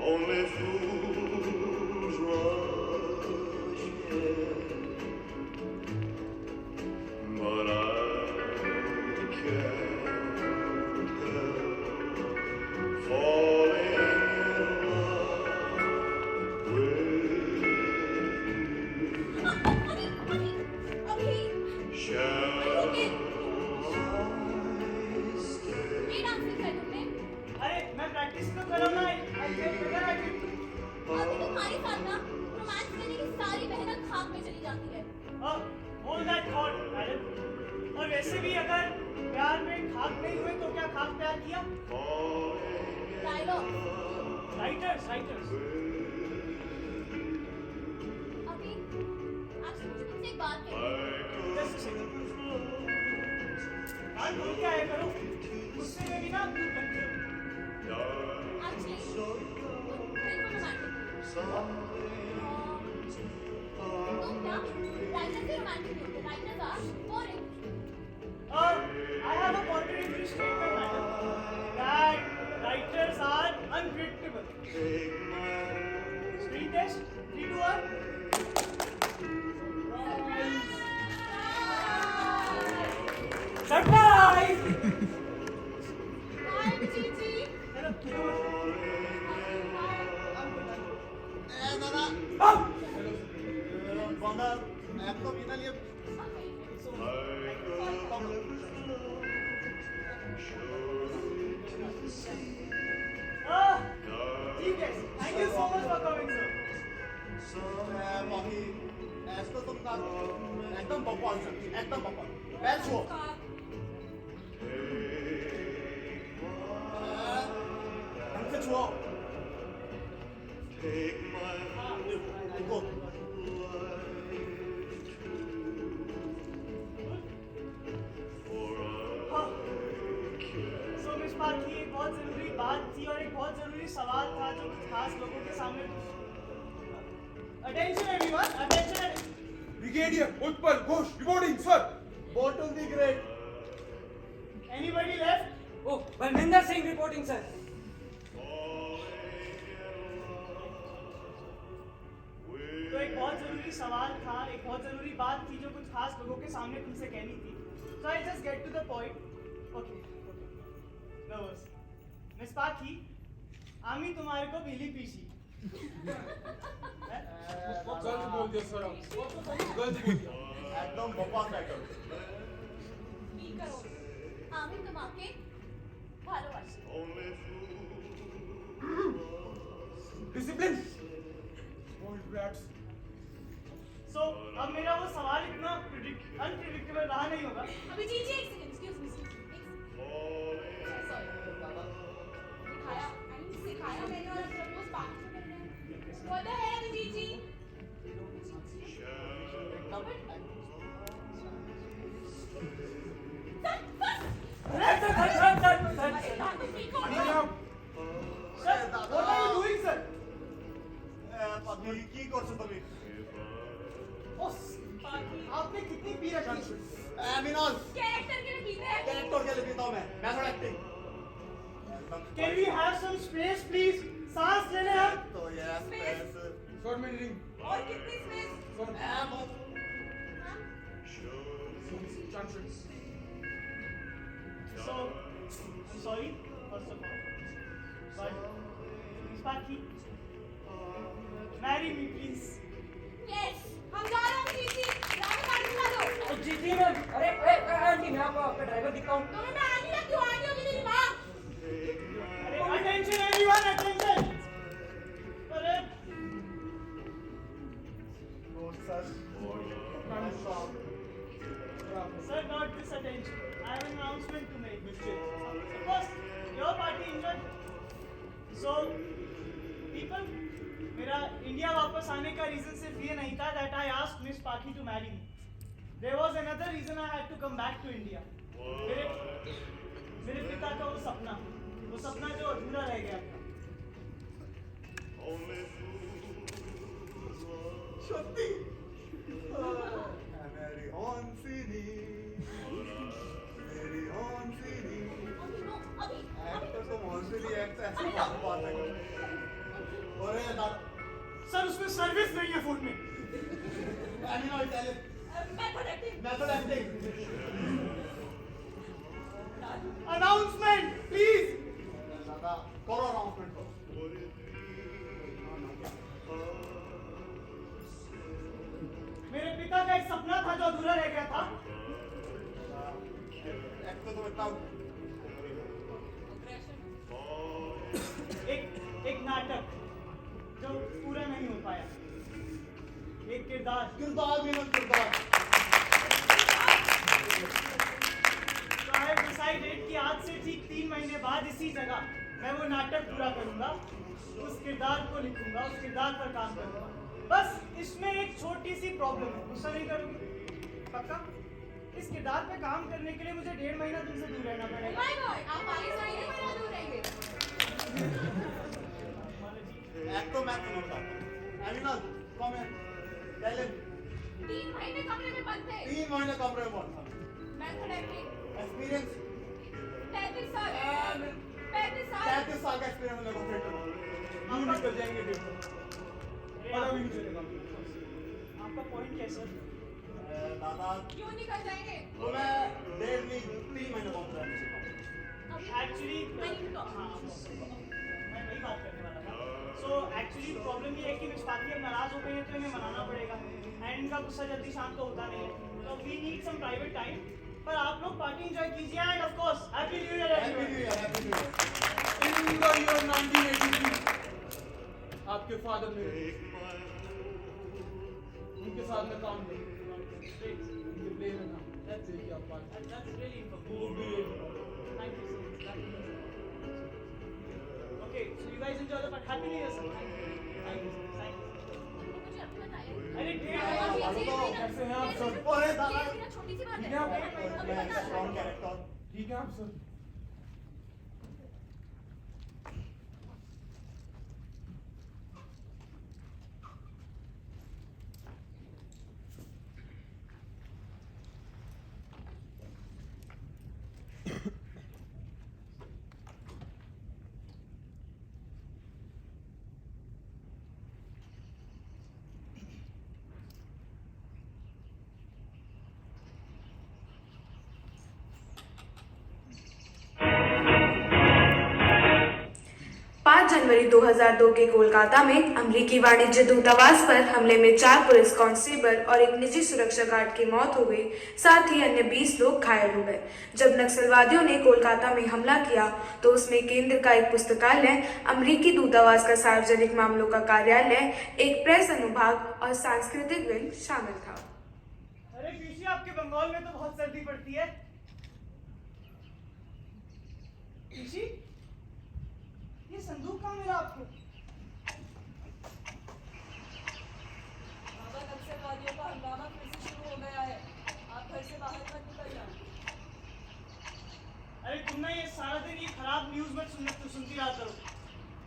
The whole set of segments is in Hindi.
Only fools rush in, but I can't help falling in love with अभी you. Shall I stay? ये डांस सीखा है तुमने? अरे मैं प्रैक्टिस तो कर रहा हूँ ना। अभी तुम्हारे साथ ना रोमांस करने की सारी मेहनत खाक में चली जाती है। Hold that thought madam. और वैसे भी अगर प्यार में खाक नहीं हुए तो क्या खाक प्यार किया? डायलॉग राइटर्स अभी आज मुझे तुमसे एक बात कहनी है। जस्ट सेकंड बात बोल के आया करो। उससे में भी ना तू कंफ्यूज Actually, तुम बिल्कुल रोमांटिक हो। तुम क्या राइटर से रोमांटिक होते? Writers are boring. I have a contradictory statement, madam, that writers are unpredictable. Screen test, 3, 2, 1. Surprise! Hi, Gigi. Hello. ठीक है. Thank you so much for coming, sir. एकदम बकवास एकदम बकवास पैर छुओ हमसे छुओ Take my देखो So मिस पार्की एक बहुत जरूरी बात थी और एक बहुत जरूरी सवाल था जो कुछ खास लोगों के सामने Attention everyone, attention. Brigadier Utpal Ghosh reporting, sir. born to be great Anybody left? Oh, Balminder Singh reporting, sir. तो एक बहुत जरूरी सवाल था, एक बहुत जरूरी बात थी जो कुछ खास लोगों के सामने तुमसे कहनी थी. So I just get to the point. Okay. Nervous. Miss Parky, आमी तुम्हारे को बिली पीसी. गलत बोल दिया सर आप गलत बोल दिया एकदम बकवास राइटर কি করো? আমি তোমাকে ভালোবাসি। डिसिप्लिन स्पॉइल्ड ब्रैट्स So अब मेरा वो सवाल इतना अनप्रेडिक्टेबल रहा नहीं होगा. अभी जीजी एक सेकंड, एक्सक्यूज मी, सॉरी। सिखाया मैंने और प्रपोज बाकी से कर रहे हैं। What the hell, जीजी? Sir, what are you doing, sir? की करছো তুমি आपने कितनी पी रखी? मिनोज कैरेक्टर के लिए पीते हैं। कैरेक्टर के लिए पीता हूं मैं थोड़ा acting Can we have some space, please? सांस लेने हम. तो यस पैस सर मैं रीडिंग और कितनी स्पेस? सर हाँ? Chances So, I'm sorry, first of all. But, Miss Parky, marry me, please. Yes, हम जा रहे हैं जीजी। ड्राइवर गाड़ी चला दो। जीजी मैम, अरे आंटी मैं आपको आपका ड्राइवर दिखाऊं. तुम्हें मैं आंटी लगती हूँ, आंटी होगी मेरी माँ। अरे, attention everyone, attention. अरे, sir sir, not this attention. I have an announcement to make. Suppose your party enjoyed. So, people, मेरा इंडिया वापस आने का रीजन सिर्फ ये नहीं था that I asked Miss Parky to marry me. There was another reason I had to come back to India. मेरे पिता का वो सपना जो अधूरा रह गया था. सत्ती मेरी हंसिनी मेरी हंसिनी अभी नो, अभी एक्टर तो हंसिनी एक्टर ऐसे बात है अरे दादा सर उसमें सर्विस नहीं है फूड में। Animal talent method acting announcement please. दादा करो अनाउंसमेंट करो मेरे पिता का एक सपना था जो अधूरा रह गया था। एक तो इतना एक नाटक जो पूरा नहीं हो पाया। एक किरदार किरदार भी ना किरदार तो आई हैव डिसाइडेड कि आज से ठीक 3 महीने बाद इसी जगह मैं वो नाटक पूरा करूंगा, उस किरदार को लिखूंगा, उस किरदार पर काम करूंगा। बस इसमें एक छोटी सी प्रॉब्लम है, गुस्सा नहीं करूंगी पक्का? इस किरदार पे काम करने के लिए मुझे 1.5 महीना तुमसे दूर रहना Oh पड़ेगा। my God, आप पाकिस्तानी नहीं बना दूर रहेंगे। एक तो मैं तुम्हें बताता हूँ एनिमल कम है टैलेंट 3 महीने कमरे में बंद थे। 3 महीने कमरे में बंद था मेथड एक्टिंग एक्सपीरियंस 35 साल 33 साल का एक्सपीरियंस मेरे को थिएटर में हम निकल जाएंगे फिर पता भी नहीं चलेगा। आपका पॉइंट क्या है सर? दादा क्यों निकल जाएंगे? तो मैं 1.5 नहीं 3 महीने कम रहने से actually I need to talk. मैं वही बात करने वाला था। सो एक्चुअली प्रॉब्लम ये है कि निष्पाती अब नाराज हो गए हैं तो इन्हें मनाना पड़ेगा एंड इनका गुस्सा जल्दी शांत तो होता नहीं है। तो we need some private time. पर आप लोग पार्टी एंजॉय कीजिए and of course happy new year happy new year happy new year in the year 1983 आपके फादर ने उनके साथ में काम किया, उनके प्ले में था। That's it, क्या बात है। That's really important. वो भी एक Thank you so much. That means a lot. Okay, so you guys enjoy the part. Happy New Year, sir. Thank you. Thank you. Thank you. मुझे अभी बताइए। अरे ढेर ये कैसे हैं आप सर? अरे दादा ये छोटी सी बात ठीक है। है आप? अभी मैं बता। स्ट्रॉन्ग कैरेक्टर ठीक है आप सर? जनवरी 2002 के कोलकाता में अमेरिकी वाणिज्य दूतावास पर हमले में 4 पुलिस कांस्टेबल और एक निजी सुरक्षा गार्ड की मौत हो गई, साथ ही अन्य 20 लोग घायल हो गए। जब नक्सलवादियों ने कोलकाता में हमला किया तो उसमें केंद्र का एक पुस्तकालय, अमेरिकी दूतावास का सार्वजनिक मामलों का कार्यालय, एक प्रेस अनुभाग और सांस्कृतिक विंग शामिल था। अरे पीछे आपके बंगाल में तो बहुत सर्दी पड़ती है। पीछे ये संदूक कहाँ मिला आपको? बाबा नक्सलवादियों का हंगामा फिर से शुरू हो गया है। आप घर से बाहर मत निकलना। अरे तुम ना ये सारा दिन ये खराब न्यूज़ मत सुनती रहा करो।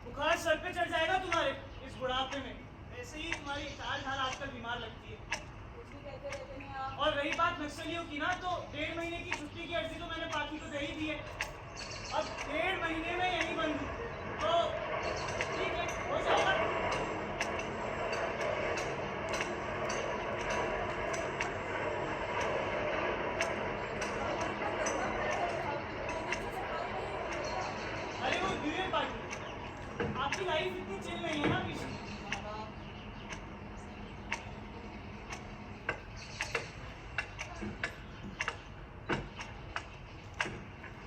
बुखार सर पे चढ़ जाएगा तुम्हारे इस बुढ़ापे में। ऐसे ही तुम्हारी चाल ढाल आजकल बीमार लगती है। कुछ भी कहते रहते हैं आप। और रही बात नक्सलियों की ना, तो 1.5 महीने की छुट्टी की अर्जी तो मैंने पार्टी को दे ही दी है। अब 1.5 महीने में यहीं बंद हूँ, तो ठीक है, हो जाएगा। अरे वो न्यू ईयर पार्टी, आपकी लाइफ इतनी चिल नहीं है ना पीछे।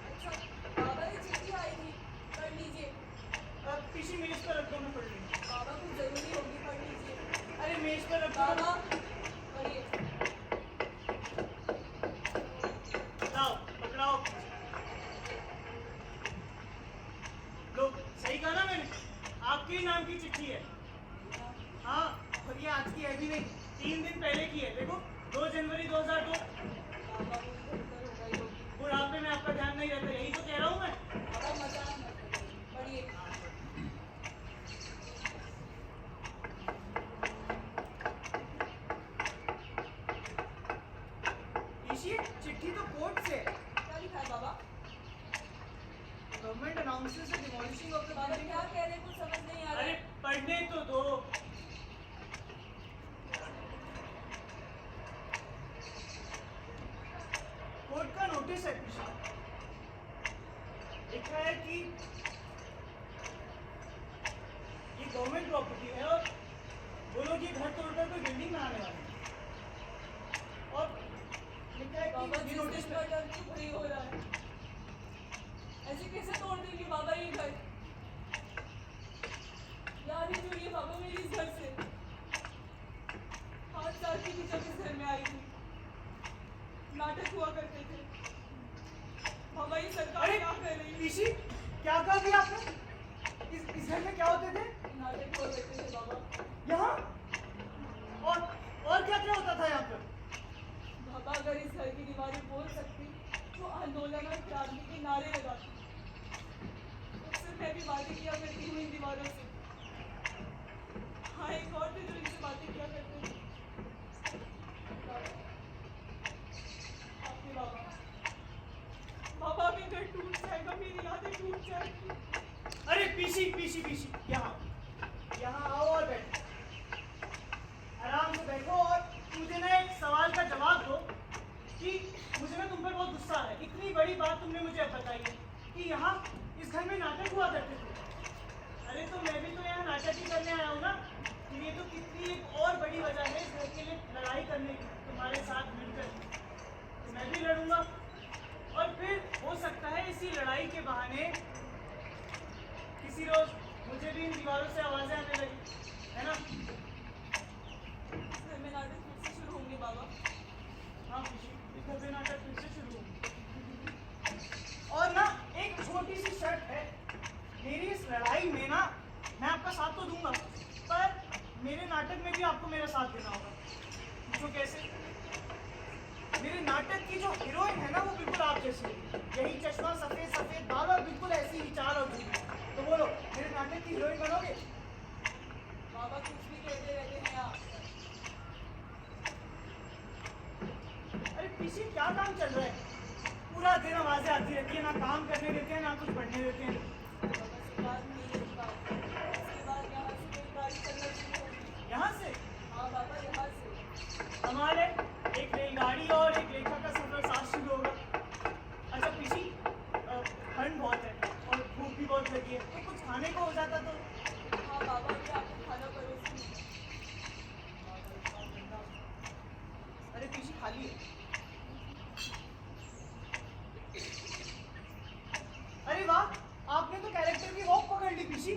अच्छा, बाबा की चिट्ठी आई थी, पढ़ लीजिए। अब पीछे मेज पर रख दो, मैं पढ़ लूँगी। बाबा कुछ जरूरी होगी, पढ़ लीजिए। अरे मेज पर रख दो। बाबा पढ़िए। लाओ, पकड़ाओ। लो, सही कहा ना मैंने? आपके ही नाम की चिट्ठी है। हाँ, और ये आज की है भी नहीं, 3 दिन पहले की है। देखो, 2 जनवरी 2002। बाबा को इधर उधर हो गई होगी। बुढ़ापे में आपका ध्यान नहीं रहता, यही तो कह रहा हूँ मैं। बाबा मजाक मत करिए, पढ़िए। पीछे चिट्ठी तो कोर्ट से है। क्या लिखा है बाबा? Government announces the demolishing of the बाबा क्या कह रहे हैं, कुछ समझ नहीं आ रहा अरे है। पढ़ने आई थी। नाटक हुआ करते थे। बाबा ये सरकार अरे क्या कर रही है? पीसी, क्या कर दिया आपने? इस घर में क्या होते थे? नाटक हुआ करते थे बाबा। यहाँ और क्या क्या होता था यहाँ पर? बाबा अगर इस घर की दीवारें बोल सकती तो आंदोलन और क्रांति के नारे लगाती। अक्सर मैं भी बातें किया करती हूँ इन दीवारों से। हाँ, एक और थे जो इनसे बातें किया करते थे। आपके बाबा। बाबा भी घर टूट जाएगा, मेरी यादें टूट जाएगी। अरे पीसी, यहाँ आओ और बैठो। आराम से बैठो और मुझे ना एक सवाल का जवाब दो कि मुझे ना तुम पर बहुत गुस्सा है। इतनी बड़ी बात तुमने मुझे अब बताई है कि यहाँ इस घर में नाटक हुआ करते थे। अरे तो मैं भी तो यहाँ नाटक ही करने आया हूँ ना। ये तो कितनी एक और बड़ी वजह है इस घर के लिए लड़ाई करने की, तुम्हारे साथ मिलकर। तो मैं भी लड़ूंगा और फिर हो सकता है इसी लड़ाई के बहाने किसी रोज मुझे भी इन दीवारों से आवाजें आने लगी, है ना? इस घर में नाटक फिर से शुरू होंगे बाबा। हाँ खुशी, इस घर पे नाटक फिर से शुरू होगा। और ना एक छोटी सी शर्त है, मेरी इस लड़ाई में ना मैं आपका साथ तो दूंगा, पर मेरे नाटक में भी आपको मेरा साथ देना होगा। जो कैसे? मेरे नाटक की जो हीरोइन है ना वो बिल्कुल आप जैसी है। यही चश्मा, सफेद सफेद बाल और बिल्कुल ऐसी ही चाल और झुर्री। तो बोलो, मेरे नाटक की हीरोइन बनोगे? बाबा कुछ भी कहते रहते हैं आप। अरे पीछे क्या काम चल रहा है? पूरा दिन आवाजें आती रहती है, ना काम करने देते हैं ना कुछ पढ़ने देते हैं। बाबा से बात नहीं है इस बात। इसके बाद यहाँ से कोई गाड़ी चलना शुरू होगी। यहाँ से हाँ बाबा, यहाँ से। हमारे एक रेलगाड़ी और एक रेखा का सफर साथ शुरू होगा। अच्छा पीसी, ठंड बहुत है और भूख भी बहुत लगी है, तो कुछ खाने को हो जाता तो। हाँ बाबा, ये आपको खाना परोसी। अरे पीसी खाली है। अरे वाह, आपने तो कैरेक्टर की वॉक पकड़ ली पीसी।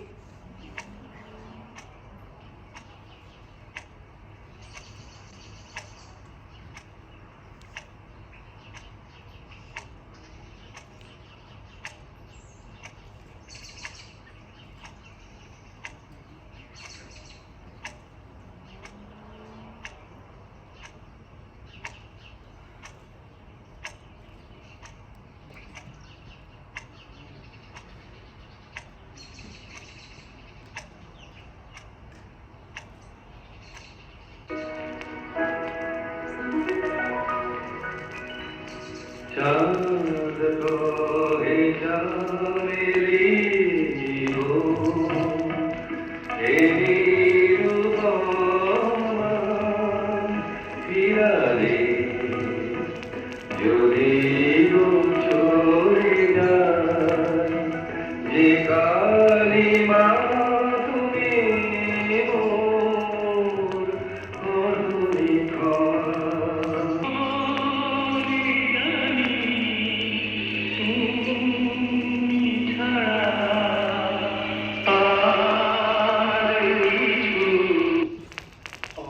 चाँद को ही जा मेरी हो तेरी रूबों फिरा दे जो दिलो छोड़ जाए ये काली माँ तुम्हें मोर और लिखा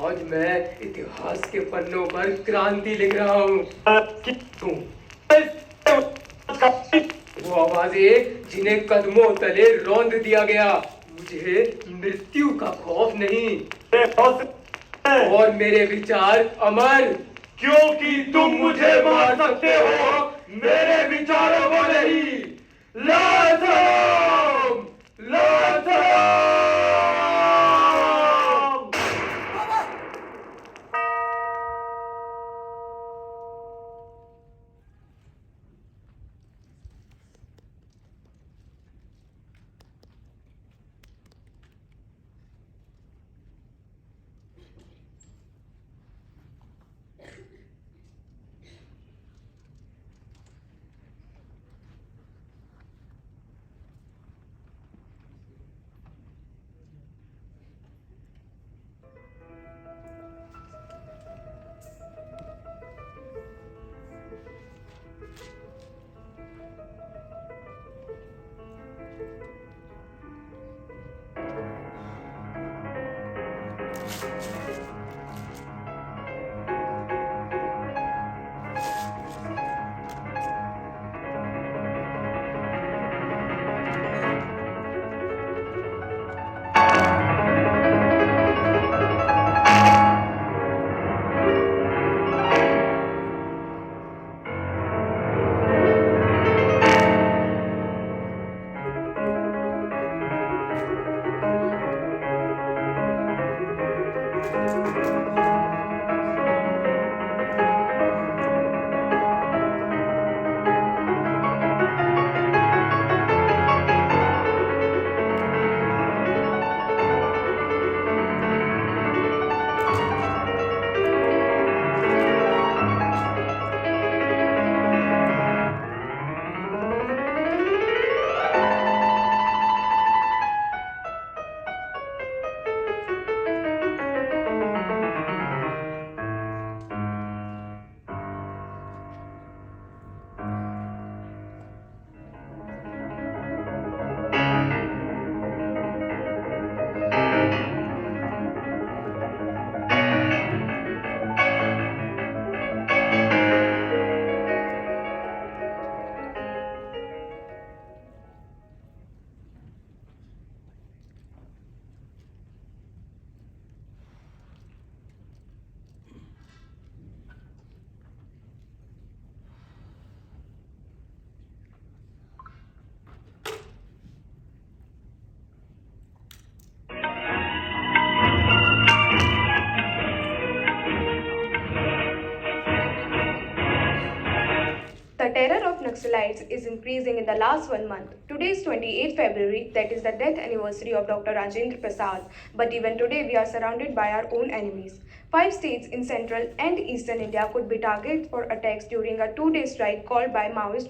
आज मैं इतिहास के पन्नों पर क्रांति लिख रहा हूँ। तुम वो आवाजें जिन्हें कदमों तले रौंद दिया गया, मुझे मृत्यु का खौफ नहीं और मेरे विचार अमर। क्योंकि तुम मुझे मार सकते हो, मेरे विचारों को नहीं। लाजम लाजम The terror of Naxalites is increasing in the last 1 month. Today is 28th February, that is the death anniversary of Dr. Rajendra Prasad. But even today, we are surrounded by our own enemies. 5 states in central and eastern India could be targeted for attacks during a 2-day strike called by Maoist.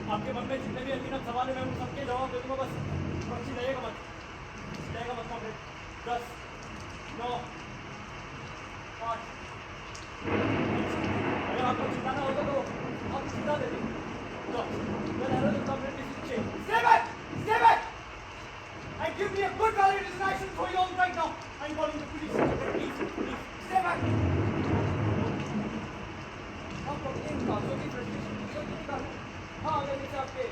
आपके मन में जितने भी अनगिनत सवाल है मैं उन सबके जवाब दे दूंगा, बस पर्ची जाइएगा मत कॉम्रेड। 10 9 8 अगर आपको चिल्लाना होगा तो आप चिल्ला देते। Stay back! Stay back! And give me a good valid explanation for you all right now. I'm calling the police. Please, stay back. आप अपने कागजों की frustration क्यों निकालो? हाँ, अगर मुझे आपके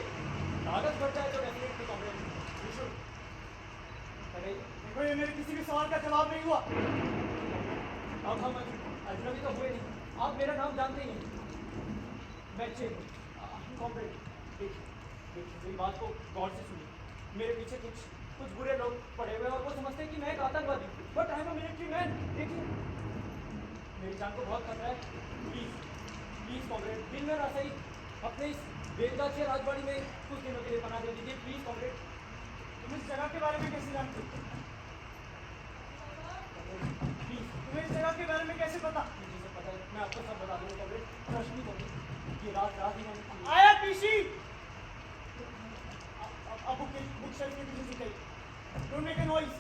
कागज बढ़ जाए तो डेफिनेटली कॉम्प्लेन यू शुड। देखो, ये मेरे किसी भी सवाल का जवाब नहीं हुआ। अब हम अजनबी तो हुए नहीं, आप मेरा नाम जानते ही हैं। मैं कॉम्प्लेन देखिए मेरी बात को गौर से सुनिए। मेरे पीछे कुछ बुरे लोग पड़े हुए और वो समझते हैं कि मैं एक आतंकवादी, but I am a military man. देखिए मेरी जान को बहुत खतरा है। प्लीज कॉम्रेड, दिन में ना सही अपने इस बेलगाछी राजवाड़ी में कुछ दिनों के लिए पनाह दे दीजिए प्लीज कॉम्रेड। तुम इस जगह के बारे में कैसे जानते हो? प्लीज तुम्हें इस जगह के बारे में कैसे पता? मुझे पता है, मैं आपको सब बता दूंगा कॉम्रेड, ट्रस्ट मी कॉम्रेड। ये रात ही मैंने आया पीसी अब बुक शेल्फ के पीछे से गई। Don't make a noise.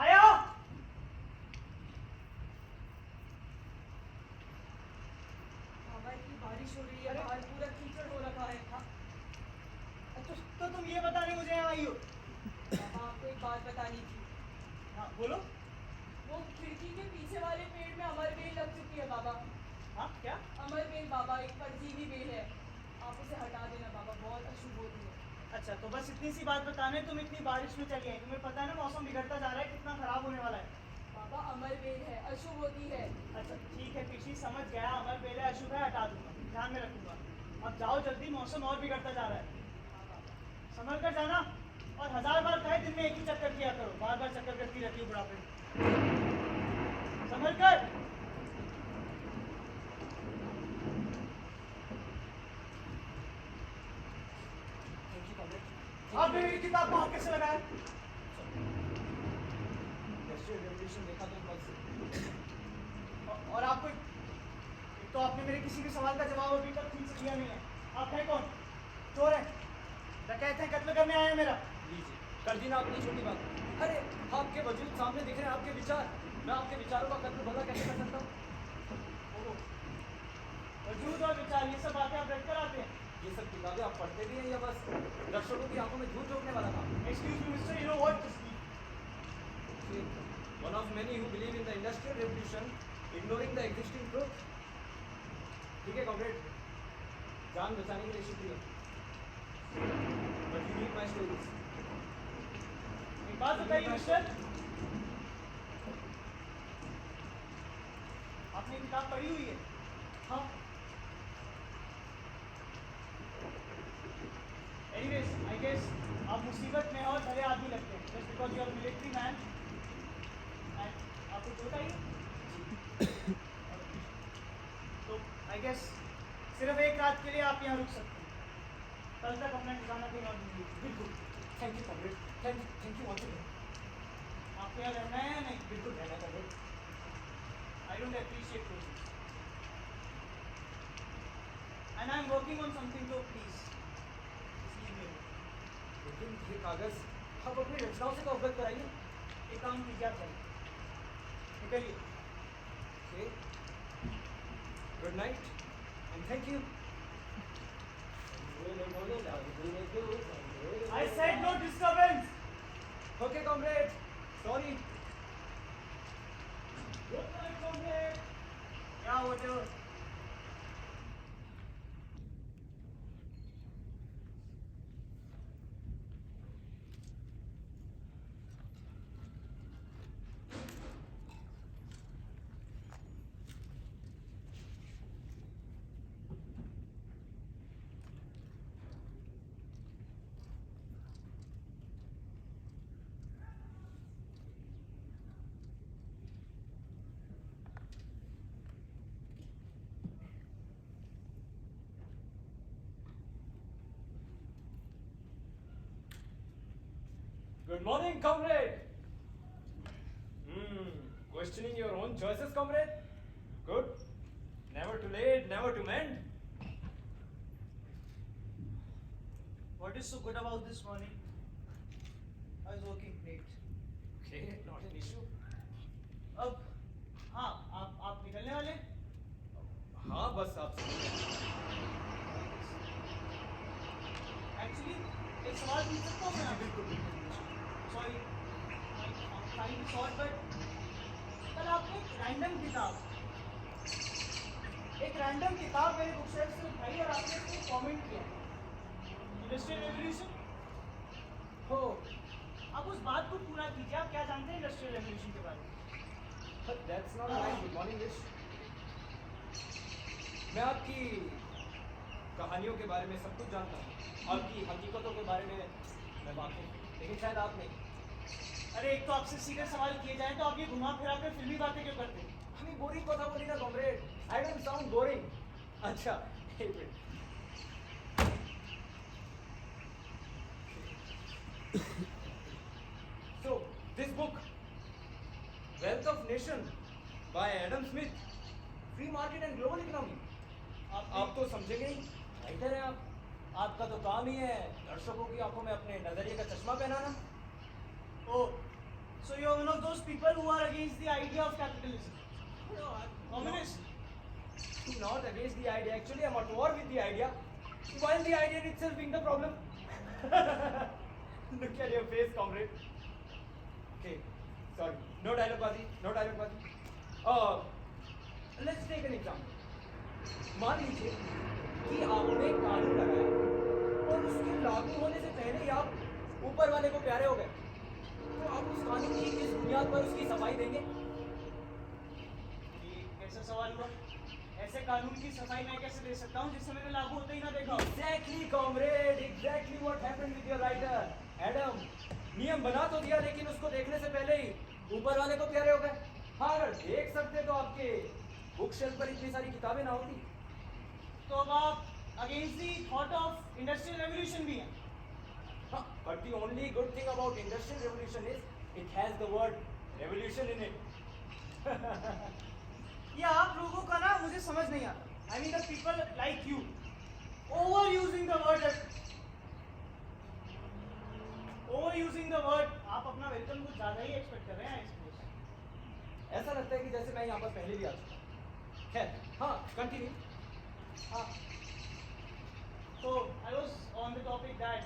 आया बारिश हो रही है, बाहर पूरा कीचड़ हो रखा है। तो तुम ये बताने मुझे यहाँ आई हो? आपको एक बात बतानी थी। हाँ बोलो। वो खिड़की के पीछे वाले पेड़ में अमर बेल लग चुकी है बाबा। हाँ क्या? अमर बेल बाबा, एक परजीवी बेल है, आप उसे हटा देना बाबा, बहुत अशुभ होती है। अच्छा तो बस इतनी सी बात बताने तुम इतनी बारिश में चली आई। तुम्हें पता है ना मौसम बिगड़ता जा रहा है, कितना खराब होने वाला है। वह अमरवेल है, अशुभ होती है। अच्छा ठीक है पीछी, समझ गया। अमर बेले अशुभ है, हटा दूंगा, ध्यान में रखूंगा। अब जाओ जल्दी, मौसम और बिगड़ता जा रहा है। संभल कर जाना, और 1000 बार कहे दिन में एक ही चक्कर किया करो, बार बार चक्कर करती रहती हूँ बुढ़ापे में। संभल कर। आपने मेरी किताब को हाथ कैसे लगाया? देखा तो कल से। और आपको एक तो आपने मेरे किसी भी सवाल का जवाब अभी तक ठीक से दिया नहीं है। आप हैं कौन? चोर है, डकैत है, कत्ल करने आए हैं मेरा? लीजिए, कर दी ना अपनी छोटी बात। अरे आपके वजूद सामने दिख रहे हैं, आपके विचार। मैं आपके विचारों का कत्ल भला कैसे कर सकता हूँ? वजूद और विचार, ये सब बातें आप रट कर आते हैं। ये सब किताबें आप पढ़ते भी हैं या बस दर्शकों की आंखों में झूठ झोंकने वाला काम? Excuse me, mister, you know what? One of many who believe in the industrial revolution, ignoring the existing truth. ठीक है कॉमरेड, जान बचाने के लिए शुक्रिया। But you need my stories. एक बात बताइए मिस्टर, आपने किताब पढ़ी हुई है? हाँ। Anyways, I guess आप मुसीबत में और भले आदमी लगते हैं, just because you are a military man and आपको चोट आई है? तो I guess सिर्फ एक रात के लिए आप यहाँ रुक सकते हैं। कल तक अपना ठिकाना कहीं और ढूंढिए। बिल्कुल। Thank you comrade, thank you once again. आपको यहाँ रहना है या नहीं? बिल्कुल रहना comrade. I don't appreciate those things. And I'm working on something, so please, just leave me alone. लेकिन ये कागज आप अपनी रचनाओं से तो अवगत कराइए। एक काम कीजिए, आप जाइए, निकलिए। Okay. Good night and thank you. I said no disturbance. Okay, comrade. Sorry. Good night, comrade. Yeah, whatever. Good morning, comrade. Questioning your own choices, comrade? Good. Never too late, never to mend. What is so good about this morning? I was working late. Okay, not an issue. अब हाँ, आप निकलने वाले हैं? हाँ बस आप Actually, एक सवाल पूछ सकता हूँ मैं? बिल्कुल। Sorry, I'm trying to sort, but कल आपने एक रैंडम किताब मेरे बुक शेल्फ से उठाई और आपने उसको कमेंट किया, इंडस्ट्रियल रेवोल्यूशन। हो आप उस बात को पूरा कीजिए, आप क्या जानते हैं इंडस्ट्रियल रेवोल्यूशन के बारे में? But that's not my good morning wish. मैं आपकी कहानियों के बारे में सब कुछ जानता हूँ, आपकी हकीकतों के बारे में मैं वाकिफ हूँ, लेकिन शायद आप नहीं। अरे एक तो आपसे सीधे सवाल किए जाए तो आप ये घुमा फिरा कर फिल्मी बातें क्यों करते हैं? हमें बोरिंग कथा बोली ना comrade, I don't sound boring. अच्छा एक minute. So this book, Wealth of Nation by Adam Smith, Free Market and Global Economy, आप तो समझेंगे ही, राइटर हैं आप, आपका तो काम ही है दर्शकों की आंखों में अपने नजरिए का चश्मा पहनाना। Oh, so you are one of those people who are against the idea of capitalism. No, I'm Communist. not against the idea. Actually, I'm at war with the idea, while the idea itself being the problem. Look at your face, comrade. Okay, sorry. No dialogue bazi. No dialogue bazi. Let's take an example. मान लीजिए कि आपने कानून लगाया और उसके लागू होने से पहले ही आप ऊपर वाले को प्यारे हो गए, तो आप उस कानून की किस बुनियाद पर उसकी सफाई देंगे? सवाल हुआ? ऐसे कानून की सफाई मैं कैसे दे सकता हूँ जिससे मैंने लागू होते ही ना देखा हो? Exactly, comrade. Exactली what happened with your writer, Adam. नियम बना तो दिया लेकिन उसको देखने से पहले ही ऊपर वाले को प्यारे हो गए. हाँ, अगर देख सकते तो आपके बुक शेल्फ पर इतनी सारी किताबें ना होती. तो अब आप against the thought of industrial revolution भी हैं. हाँ, but the only good thing about industrial revolution is it has the word revolution in it. ये आप लोगों का ना मुझे समझ नहीं आता. I mean the people like you over using the word, आप अपना वेलकम कुछ ज्यादा ही एक्सपेक्ट कर रहे हैं इसको. ऐसा लगता है कि जैसे मैं यहाँ पर पहले भी आ चुका हूँ. खैर, हाँ, कंटिन्यू. हाँ. So I was on the topic that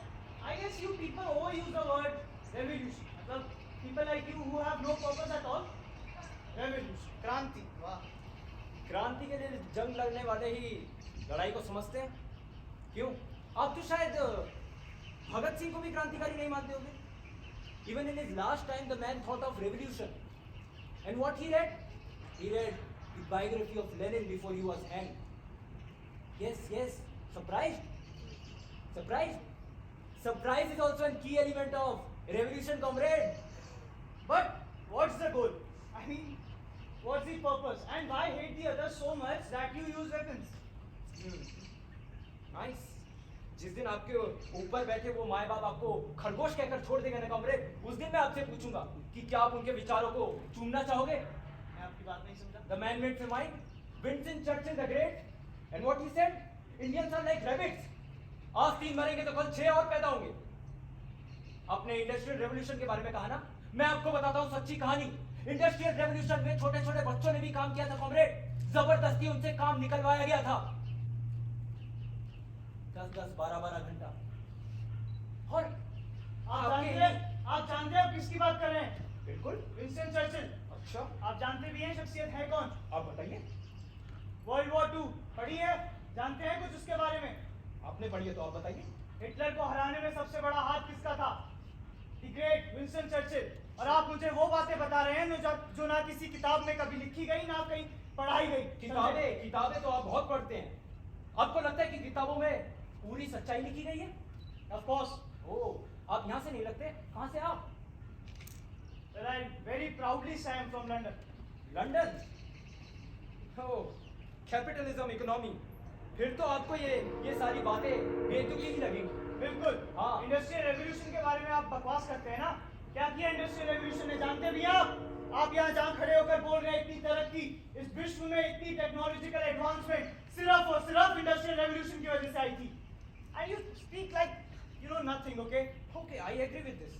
I guess you people overuse the word revolution. मतलब people like you who have no purpose at all. Revolution, क्रांति. वाह. क्रांति के लिए जंग लड़ने वाले ही लड़ाई को समझते हैं. क्यों? आप तो शायद भगत सिंह को भी क्रांतिकारी नहीं मानते होंगे. Even in his last time, the man thought of revolution. And what he read? He read the biography of Lenin before he was hanged. Yes. Surprised? Surprise is also a key element of revolution, comrade. But what's the goal? I mean, what's the purpose? And why hate the others so much that you use weapons? Nice. जिस दिन आपके ऊपर बैठे वो माए बाप आपको खरगोश कहकर छोड़ देंगे ना कॉमरेड, उस दिन मैं आपसे पूछूंगा कि क्या आप उनके विचारों को चूमना चाहोगे? मैं आपकी बात नहीं समझा. The man made famine, Winston Churchill the Great, and what he said? Indians are like rabbits. आज 3 मरेंगे तो कल 6 और पैदा होंगे. आपने इंडस्ट्रियल रेवोल्यूशन के बारे में कहा ना, मैं आपको बताता हूँ सच्ची कहानी. इंडस्ट्रियल रेवोल्यूशन में छोटे छोटे बच्चों ने भी काम किया था कॉमरेड. जबरदस्ती उनसे काम निकलवाया गया था. 10-10, 12-12 घंटा. और आप जानते हैं आप किसकी बात कर रहे हैं? बिल्कुल. Winston Churchill. अच्छा, आप जानते भी हैं शख्सियत है कौन? आप बताइए. वर्ल्ड वॉर 2 पढ़ी है? जानते हैं कुछ उसके बारे में? आपने पढ़ी है तो आप बताइए. हिटलर को हराने में सबसे बड़ा हाथ किसका था? The great Winston Churchill. और आप मुझे वो बातें बता रहे हैं जो ना किसी किताब में कभी लिखी गई ना कहीं पढ़ाई गई. किताबें तो आप बहुत पढ़ते हैं. आपको लगता है कि किताबों में पूरी सच्चाई लिखी गई है? Of course. ओह, आप यहाँ से नहीं लगते. कहाँ से आप? Well, I very proudly say I'm from London. London. Oh, capitalism, economy. फिर तो आपको ये सारी बातें बेतुकी ही लगेंगी. बिल्कुल. हाँ. इंडस्ट्रियल रेवोल्यूशन के बारे में आप बकवास करते हैं ना. क्या किया इंडस्ट्रियल रेवोल्यूशन ने जानते भी आप यहाँ जहाँ खड़े होकर बोल रहे हैं इतनी तरक्की, इस विश्व में इतनी टेक्नोलॉजिकल एडवांसमेंट सिर्फ और सिर्फ इंडस्ट्रियल रेवोल्यूशन की वजह से आई थी. And you speak like you know nothing. Okay, I agree with this.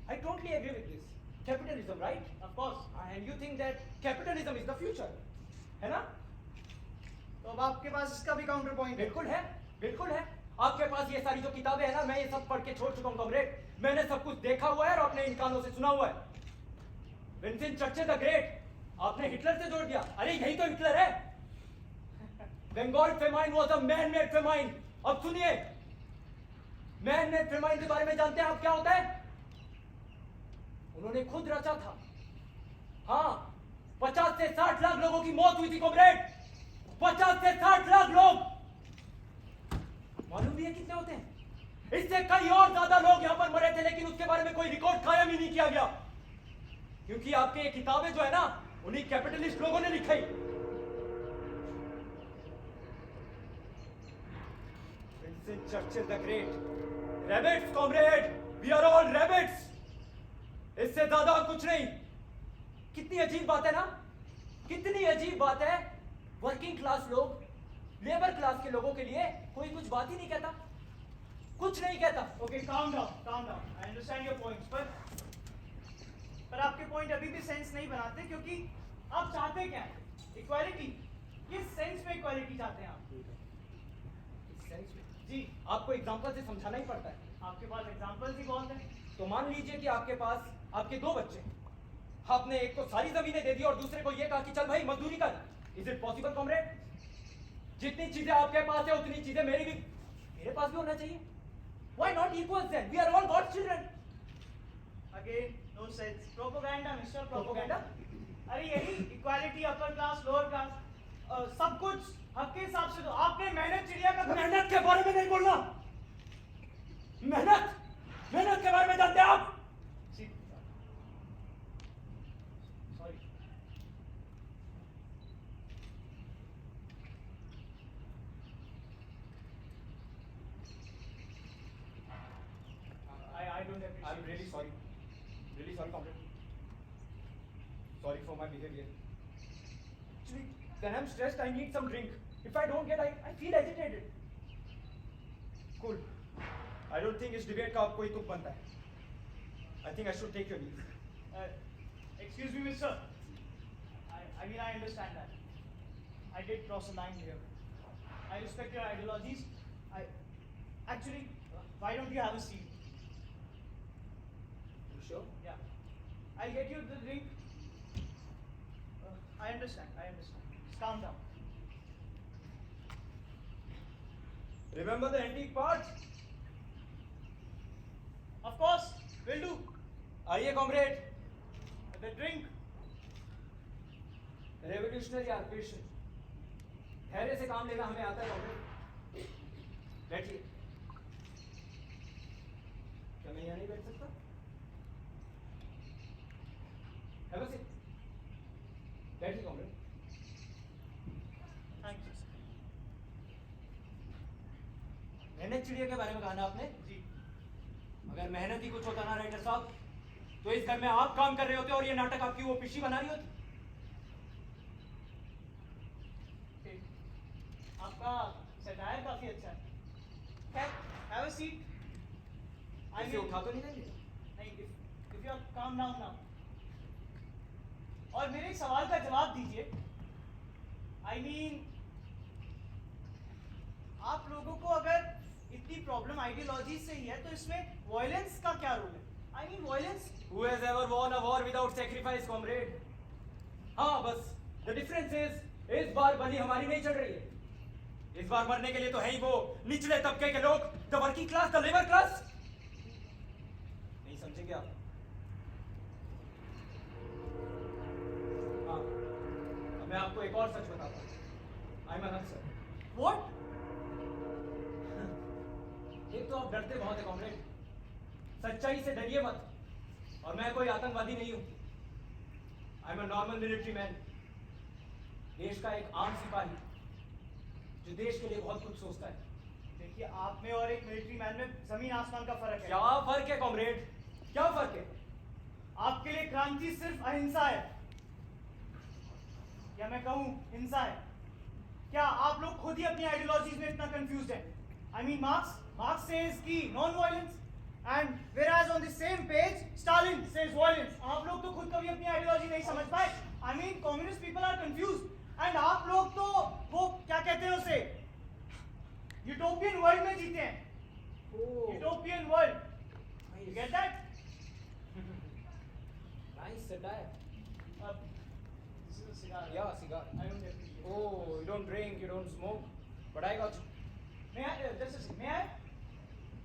I totally agree with this. Capitalism, right? Of course. And you think that capitalism is the future, है ना? तो अब आपके पास इसका भी काउंटर पॉइंट है. बिल्कुल है. आपके पास ये सारी जो किताबें है ना, मैं ये सब पढ़ के छोड़ चुका हूँ कॉमरेड. मैंने सब कुछ देखा हुआ है और अपने इन कानों से सुना हुआ है. विंस्टन चर्चिल द ग्रेट आपने हिटलर से जोड़ दिया. अरे यही तो हिटलर है. Bengal famine was a man made famine. अब सुनिए, मैन मेड फेमाइन के बारे में जानते हैं आप क्या होता है? उन्होंने खुद रचा था. हाँ, 50 से 60 लाख लोगों की मौत हुई थी कॉमरेड. 50 से 60 लाख लोग. मालूम भी है कितने होते हैं? इससे कई और ज्यादा लोग यहाँ पर मरे थे, लेकिन उसके बारे में कोई रिकॉर्ड कायम ही नहीं किया गया. क्योंकि आपके ये किताबें जो है ना, उन्हीं कैपिटलिस्ट लोगों ने लिखी. Winston Churchill the great. Rabbits comrade, we are all rabbits. इससे ज्यादा और कुछ नहीं. कितनी अजीब बात है ना, कितनी अजीब बात है. वर्किंग क्लास लोग, लेबर क्लास के लोगों के लिए कोई कुछ बात ही नहीं कहता, कुछ नहीं कहता. Okay, calm down. I understand your points, पर आपके पॉइंट अभी भी सेंस नहीं बनाते क्योंकि आप चाहते क्या हैं? इक्वालिटी. किस सेंस में इक्वालिटी चाहते हैं आप? सेंस में जी. आपको एग्जांपल से समझाना ही पड़ता है. आपके पास एग्जांपल्स ही बहुत हैं. तो मान लीजिए कि आपके पास आपके 2 बच्चे हैं. आपने एक को सारी जमीनें दे दी और दूसरे को ये कहा कि चल भाई मजदूरी कर. Is it possible comrade? जितनी चीजें आपके पास है उतनी चीजें मेरे पास भी होना चाहिए. Why not equals then? We are all God's children. Again, no sense. Propaganda, Mr. Propaganda? अरे यही equality, upper class lower class. सब कुछ हक के हिसाब से दो। आपने मेहनत चिड़िया का मेहनत के बारे में नहीं बोलना। मेहनत मेहनत के बारे में जानते हैं आप? Sorry. I don't appreciate. I'm really sorry. Really sorry, comrade. Sorry for my behavior. Actually, when I'm stressed, I need some drink. If I don't get, I feel agitated. Cool. I don't think इस debate का कोई तुक बनता है. I think I should take your leave. Excuse me, mister. I mean, I understand that. I did cross a line here. I respect your ideologies. Actually, why don't you have a seat? You sure? Yeah. I'll get you the drink. I understand. Just calm down. Remember the antique part? Of course, will do. आइए comrade. The drink. Revolutionary are patient. धैर्य से काम लेना हमें आता है comrade. बैठिए. क्या मैं यहाँ नहीं बैठ सकता? Have a seat. बैठिए comrade. Thank you. मेहनत चिड़िया के बारे में कहा ना आपने? जी. अगर मेहनत ही कुछ होता ना राइटर साहब, तो इस घर में आप काम कर रहे होते और ये नाटक आपकी वो पिशी बना रही होती. ठीक. आपका सटायर काफी अच्छा है. Have a seat. इसे उठा तो नहीं देंगे? नहीं, if you are calm down now. और मेरे एक सवाल का जवाब दीजिए. I mean, आप लोगों को अगर इतनी प्रॉब्लम आइडियोलॉजी से ही है तो इसमें वायलेंस का क्या रोल है? I mean, violence. Who has ever won a war without sacrifice, comrade? हाँ बस, the difference is, इस बार बलि हमारी नहीं चढ़ रही है. इस बार मरने के लिए तो है ही वो निचले तबके के लोग, the working class, the labor class. नहीं समझे क्या? हाँ, अब मैं आपको एक और सच बताता हूँ. I'm an Naxal. What? एक तो आप डरते बहुत है कॉमरेड. सच्चाई से डरिए मत. और मैं कोई आतंकवादी नहीं हूं. I am a normal military man. देश का एक आम सिपाही जो देश के लिए बहुत कुछ सोचता है. देखिए, आप में और एक मिलिट्री मैन में जमीन आसमान का फर्क है. क्या फर्क है कॉमरेड? क्या फर्क है? आपके लिए क्रांति सिर्फ अहिंसा है, या मैं कहूं हिंसा है. क्या आप लोग खुद ही अपनी आइडियोलॉजीज में इतना कंफ्यूज्ड हैं? I mean, Marx says कि non-violence, and whereas on the same page Stalin says violence. आप लोग तो खुद कभी अपनी आइडियोलॉजी नहीं समझ पाए. I mean, communist people are confused, and आप लोग तो वो क्या कहते हैं उसे, यूटोपियन वर्ल्ड में जीते हैं. Utopian world. You get that? Nice satire. This is a cigar. Yeah, cigar. I don't appreciate. Oh, you don't drink, you don't smoke, but I got you. May I? Just a second. May I?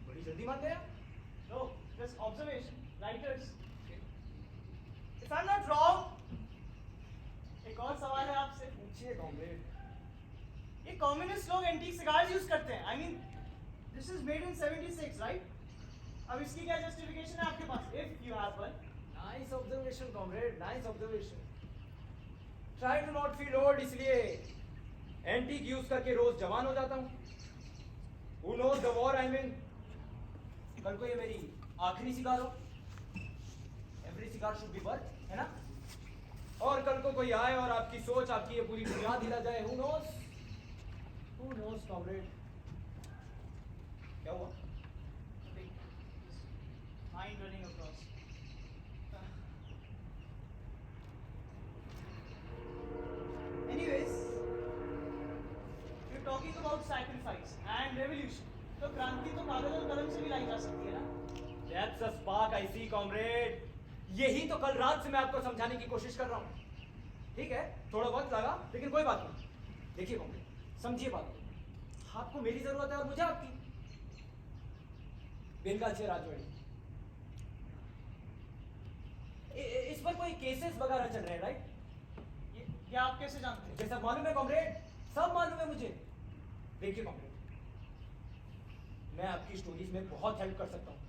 बड़ी जल्दी मान गया. No, just observation. Writers. If I'm not wrong, एक और सवाल है आपसे. पूछिए कॉमरेड. ये कम्युनिस्ट लोग एंटीक सिगार्स यूज करते हैं. I mean, this is made in 76, right? अब इसकी क्या जस्टिफिकेशन है आपके पास? If you have one. Nice observation, comrade. Nice observation. Try to not feel old, इसलिए एंटीक यूज करके रोज जवान हो जाता हूँ. Who knows the war I'm in? कल को ये मेरी आखिरी सिगार हो. Every cigar should be worth, है ना? और कल को कोई आए और आपकी सोच, आपकी ये पूरी बुनियाद हिला जाए. Who knows? Who knows, comrade? क्या हुआ? Mind running across. Anyways, we're talking about sacrifice and revolution. तो क्रांति तो कागज और कलम से भी लाई जा सकती है ना? That's a spark I see, comrade. यही तो कल रात से मैं आपको समझाने की कोशिश कर रहा हूँ. ठीक है, थोड़ा बहुत लगा, लेकिन कोई बात नहीं. देखिए comrade, समझिए बात को. आपको मेरी जरूरत है और मुझे आपकी. बेलगाछी राजवाड़ी. इस पर कोई केसेस वगैरह चल रहे हैं, राइट? ये आप कैसे जानते हैं? मुझे सब मालूम है कॉमरेड, सब मालूम है मुझे। देखिए कॉमरेड, मैं आपकी स्टोरीज में बहुत हेल्प कर सकता हूँ।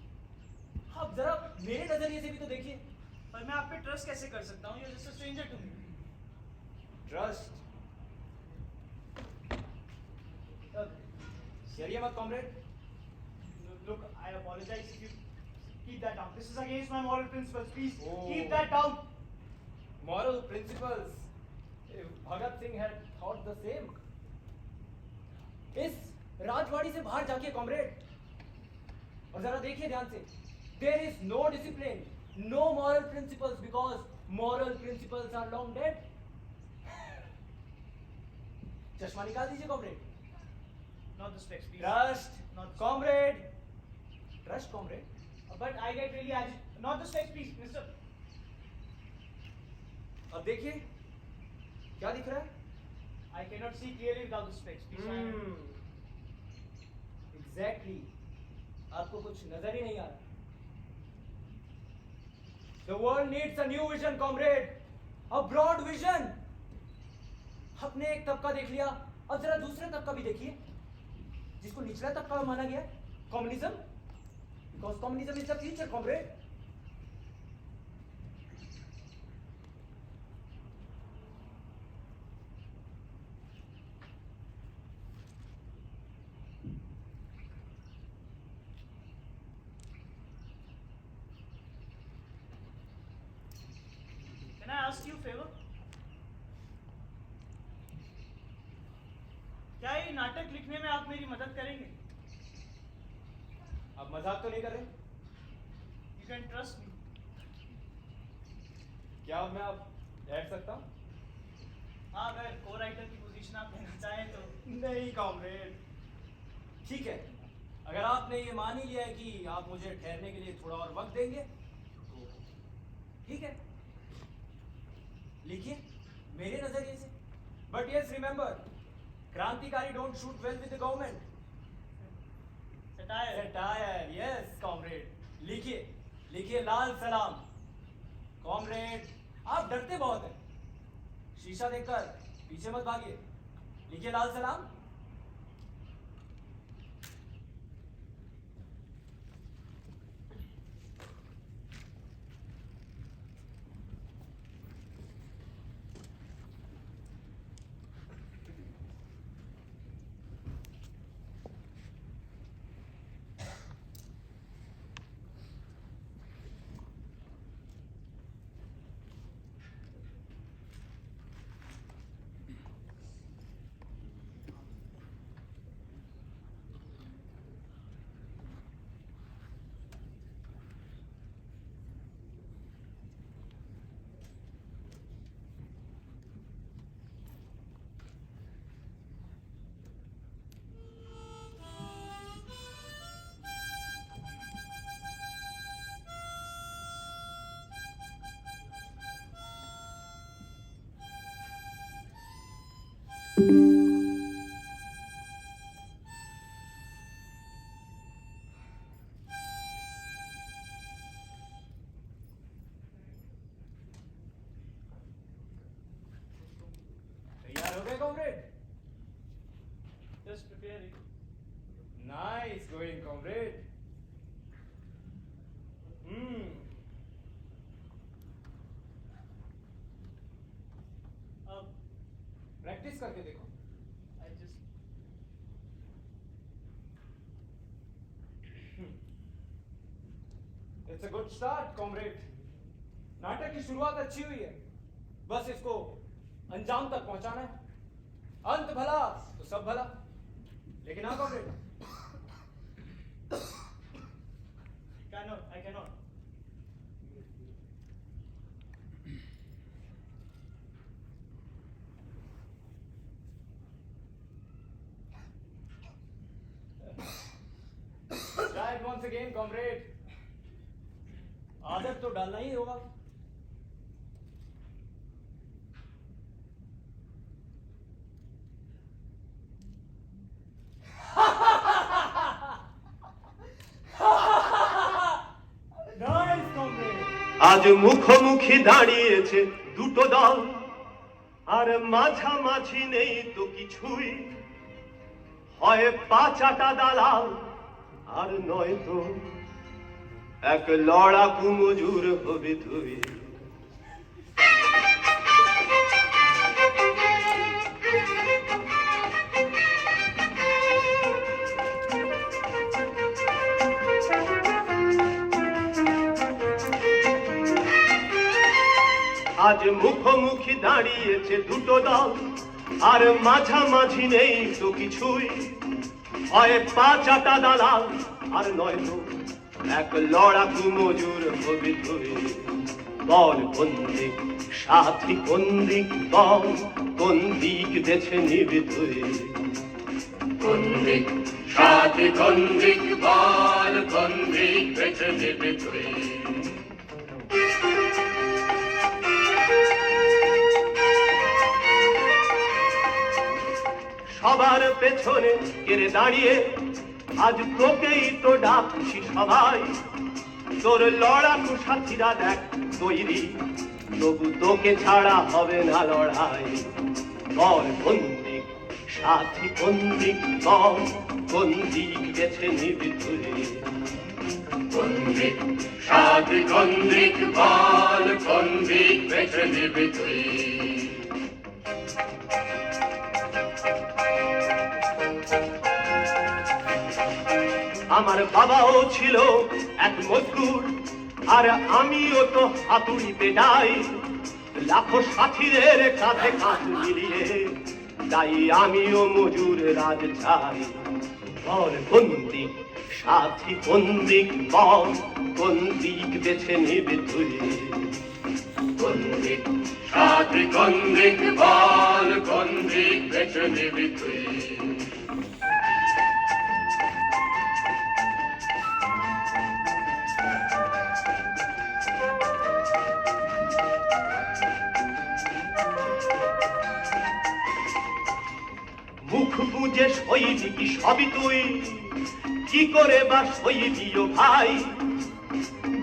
आप जरा मेरे नजरिए से भी तो देखिए। पर मैं आप पे ट्रस्ट कैसे कर सकता हूँ? You are just a stranger to me. Trust? डरिए मत comrade. Look, I apologize if you keep that down. This is against my moral principles. Please Oh. keep that down. Moral principles. If Bhagat Singh had thought the same. इस राजवाड़ी से बाहर जाके कॉमरेड, और जरा देखिए ध्यान से, there is no discipline, no moral principles because moral principles are long dead. चश्मा निकाल दीजिए comrade. Not the specs, please. Trust Not the comrade, trust comrade. But I get really agitated. Not the specs, please, mister. अब देखिए क्या दिख रहा है? I cannot see clearly without the specs. Please. Exactly. आपको कुछ नजर ही नहीं आ रहा। The world needs a new vision, comrade. A broad vision. आपने एक तबका देख लिया, अब जरा दूसरे तबका भी देखिए, जिसको निचला तबका माना गया, communism. Because communism is the future, comrade. Can I ask you a favor? क्या ये नाटक लिखने में आप मेरी मदद करेंगे? आप मजाक तो नहीं कर रहे? You can trust me. क्या मैं आप बैठ सकता हूँ? हाँ, अगर को-राइटर की पोजीशन आप लेना चाहें तो। नहीं कॉमरेड, ठीक है, अगर आपने ये मान ही लिया है कि आप मुझे ठहरने के लिए थोड़ा और वक्त देंगे तो ठीक है, लिखिए मेरे नजरिए से। बट यस रिमेंबर, क्रांतिकारी don't shoot well with the government. Satire. Satire, yes comrade, लिखिए लिखिए लाल सलाम। कॉमरेड, आप डरते बहुत हैं, शीशा देखकर पीछे मत भागिए, लिखिए लाल सलाम। तैयार हो गए comrade? Just preparing. Nice going comrade. अब प्रैक्टिस करके देखो। I just it's a good start comrade. नाटक की शुरुआत अच्छी हुई है, बस इसको अंजाम तक पहुंचाना है। अंत भला तो सब भला। लेकिन हाँ comrade, I cannot. try it once again comrade। आदत तो डालना ही होगा। Nice comrade। আজ মুখোমুখি দাঁড়িয়েছে দুটো দল, আর মাঝামাঝি নেই তো কিছুই, হয় পাচাটা দালাল আর নয়তো এক লড়াকু মজুর হবি তুই। আজ মুখোমুখি দাঁড়িয়েছে দুটো দল, আর মাঝামাঝি নেই তো কিছুই, হয় পাচাটা দালাল আর নয়তো এক লড়াকু মজুর হবি তুই। বল কোন দিক সাথী, কোন দিক বল, কোন দিক বেছে নিবি তুই। কোন দিক সাথী, কোন দিক বল, কোন দিক বেছে নিবি তুই। সবার পেছনে কেড়ে দাঁড়িয়ে আজ তোকেই তো ডাকছি সবাই। তোর লড়াকু সাথীরা দেখ তৈরি, তবু তোকে ছাড়া হবে না লড়াই। বল কোন দিক সাথী, কোন দিক বল, কোন দিক বেছে নিবি তুই। কোন দিক সাথী, কোন দিক বল, কোন দিক বেছে নিবি তুই। আমার বাবাও ছিল এক মজদুর, আর আমিও তো হাতুড়িতে যাই। লাখো সাথীদের কাঁধে কাঁধ মিলিয়ে তাই আমিও মজুর রাজ চাই। বল কোন দিক সাথী, কোন দিক বল, কোন দিক বেছে নিবি তুই। কোন দিক সাথী, কোন দিক বল, কোন দিক বেছে নিবি তুই। মুখ বুঝে সইবি কি সবই তুই, কি করে বা সইবিও ভাই।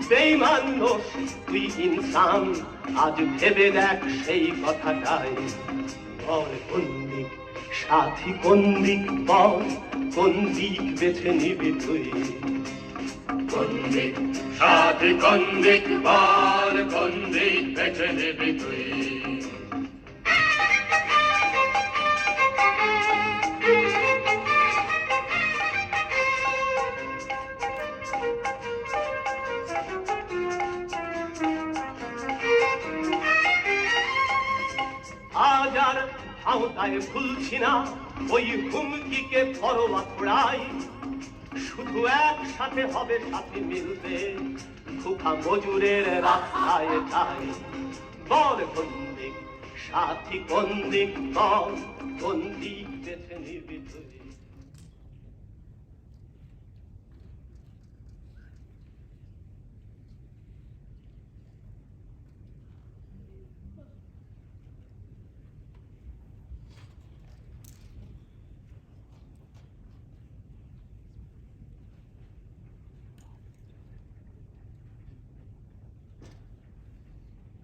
বেঈমান দোষ তুই ইনসান, আজ ভেবে দেখ সেই কথাটাই। বল কোন দিক সাথী, কোন দিক বল, কোন দিক বেছে নিবি তুই। কোন দিক সাথী, কোন দিক বল, কোন দিক বেছে নিবি তুই। আজ আর আওতায় ভুলছি না ওই হুমকিকে পরোয়া ছড়াই। শুধু একসাথে হবে, সাথে মিলবে খুফা মজুরের রাস্তায় তাই। বল কোন দিক সাথী, কোন দিক বল, কোন দিক বেছে নিবি তুই।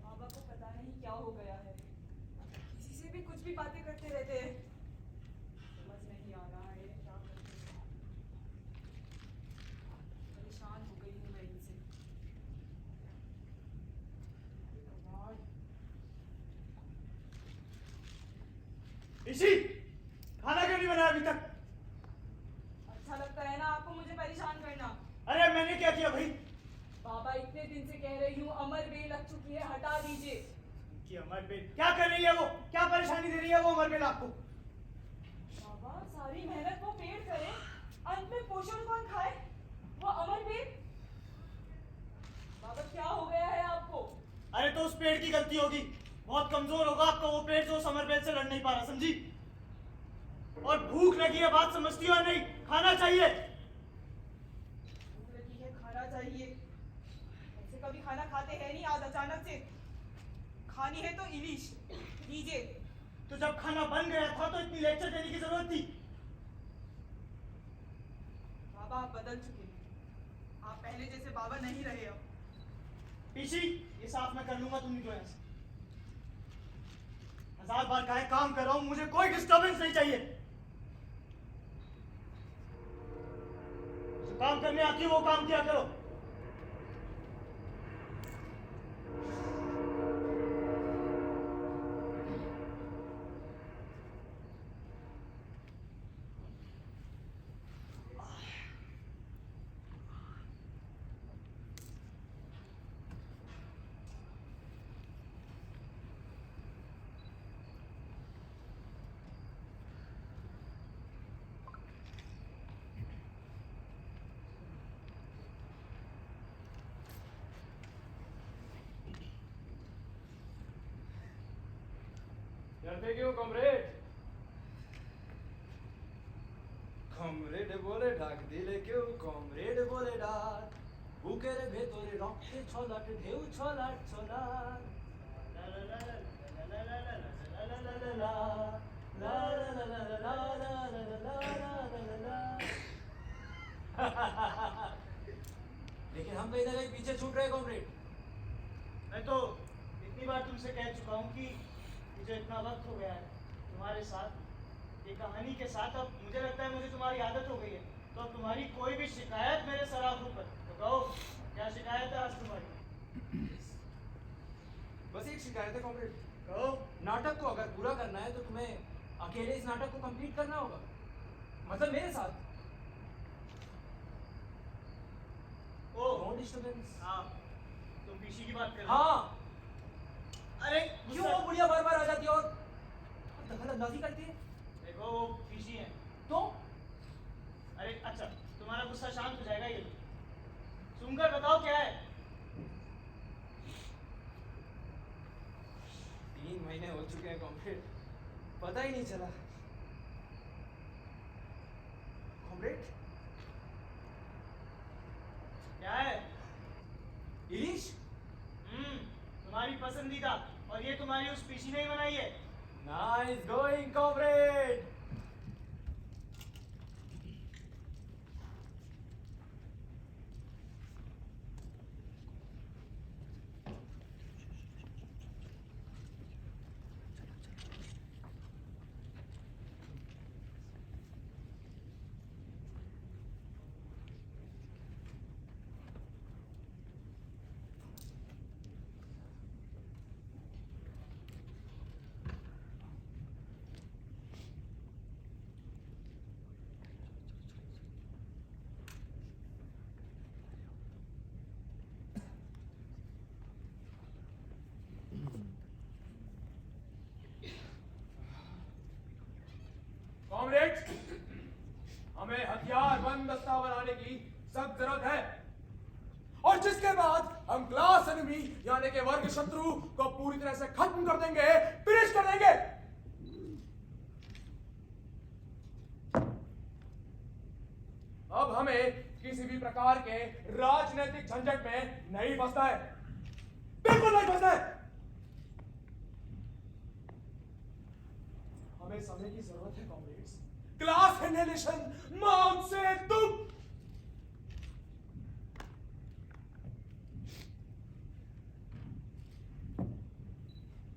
बाबा को पता नहीं क्या हो गया है, किसी से भी कुछ भी बातें करते रहते हैं। समझ नहीं आ रहा है क्या करते हैं। परेशान हो गई हूँ मैं इनसे। भगवान, इसी खाना क्यों नहीं बनाया अभी तक? अच्छा लगता है ना आपको मुझे परेशान करना। अरे मैंने क्या किया भाई? बाबा इतने दिन से कह रही हूँ अमर बेल लग चुकी है, हटा दीजिए। कि अमर बेल क्या कर रही है वो? क्या परेशानी दे रही है वो अमर बेल आपको? बाबा सारी मेहनत वो पेड़ करे, अंत में पोषण कौन खाए? वो अमर बेल। बाबा क्या हो गया है आपको? अरे तो उस पेड़ की गलती होगी, बहुत कमजोर होगा आपका वो पेड़ जो उस अमर बेल से लड़ नहीं पा रहा, समझी? और भूख लगी है, बात समझती हो नहीं? खाना चाहिए। भूख लगी है, खाना चाहिए। ऐसे कभी खाना खाते हैं नहीं, आज अचानक से खानी है तो इलिश लीजिए। तो जब खाना बन गया था तो इतनी लेक्चर देने की जरूरत थी? बाबा आप बदल चुके हैं, आप पहले जैसे बाबा नहीं रहे अब। पीसी ये साफ मैं कर लूंगा, तुम निकलो यहाँ से। 1000 बार कहे काम कर रहा हूं, मुझे कोई डिस्टर्बेंस नहीं चाहिए। जो काम करने आती है वो काम किया करो। डरते क्यों कॉमरेड? कॉमरेड बोले डाक दिले क्यों, कॉमरेड बोले डाक बुके रे भेतरे रक्ते छलाट ढेउ छलाट छलाट ला ला ला ला ला ला ला ला ला ला ला ला ला ला। लेकिन हम कहीं ना कहीं पीछे छूट रहे कॉमरेड। मैं तो इतनी बार तुमसे कह चुका हूं कि मुझे इतना वक्त हो गया है तुम्हारे साथ, ये कहानी के साथ। अब मुझे लगता है मुझे तुम्हारी आदत हो गई है। तो अब तुम्हारी कोई भी शिकायत मेरे सराखों पर, तो कहो क्या शिकायत है आज तुम्हारी? बस एक शिकायत है कॉमरेड। कहो। नाटक को अगर पूरा करना है तो तुम्हें अकेले इस नाटक को कंप्लीट करना होगा, मतलब मेरे साथ। Oh no disturbance. हाँ, तुम पीसी की बात कर रहे हो? हाँ। अरे क्यों वो बुढ़िया बार बार आ जाती है और दखल अंदाजी करती है? देखो वो पीसी है तो अरे अच्छा, तुम्हारा गुस्सा शांत हो जाएगा ये सुनकर। बताओ क्या है? 3 महीने हो चुके हैं कॉमरेड, पता ही नहीं चला। कॉमरेड क्या है? इलिश। तुम्हारी पसंदीदा, और ये तुम्हारी उस पीसी ने ही बनाई है। Nice going comrade. कॉमरेड्स, हमें हथियारबंद दस्ता बनाने की सख्त जरूरत है, और जिसके बाद हम क्लास एनिमी यानी कि वर्ग शत्रु को पूरी तरह से खत्म कर देंगे, फिनिश कर देंगे। अब हमें किसी भी प्रकार के राजनीतिक झंझट में नहीं फंसना है, बिल्कुल नहीं फंसना है। हमें समय की जरूरत है कॉमरेड्स। क्लास एनालिसिस माउंट से तुम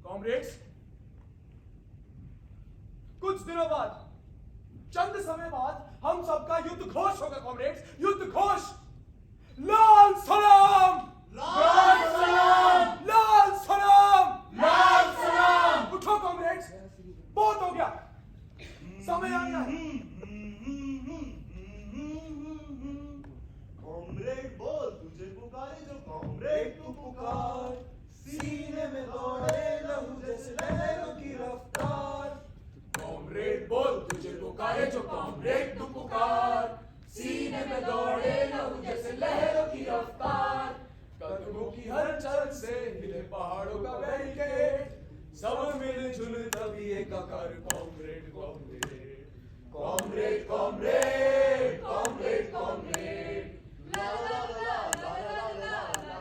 कॉमरेड्स, कुछ दिनों बाद, चंद समय बाद हम सबका युद्ध घोष होगा कॉमरेड्स, युद्ध घोष। लाल सलाम, लाल सलाम, लाल सलाम, लाल सलाम। उठो कॉमरेड्स, बहुत हो गया, समय आ गया। कॉमरेड बोल, तुझे पुकारे जो कॉमरेड तू पुकार, सीने में दौड़े लहू जैसे लहरों की रफ्तार। कॉमरेड बोल, तुझे पुकारे जो कॉमरेड तू पुकार, सीने में दौड़े लहू जैसे लहरों की रफ्तार। कदमों की हलचल से हिले पहाड़ों का बैरिकेड, सब मिलजुल तभी एकाकार। Comrade comrade comrade comrade comrade comrade. ला ला ला ला ला ला ला ला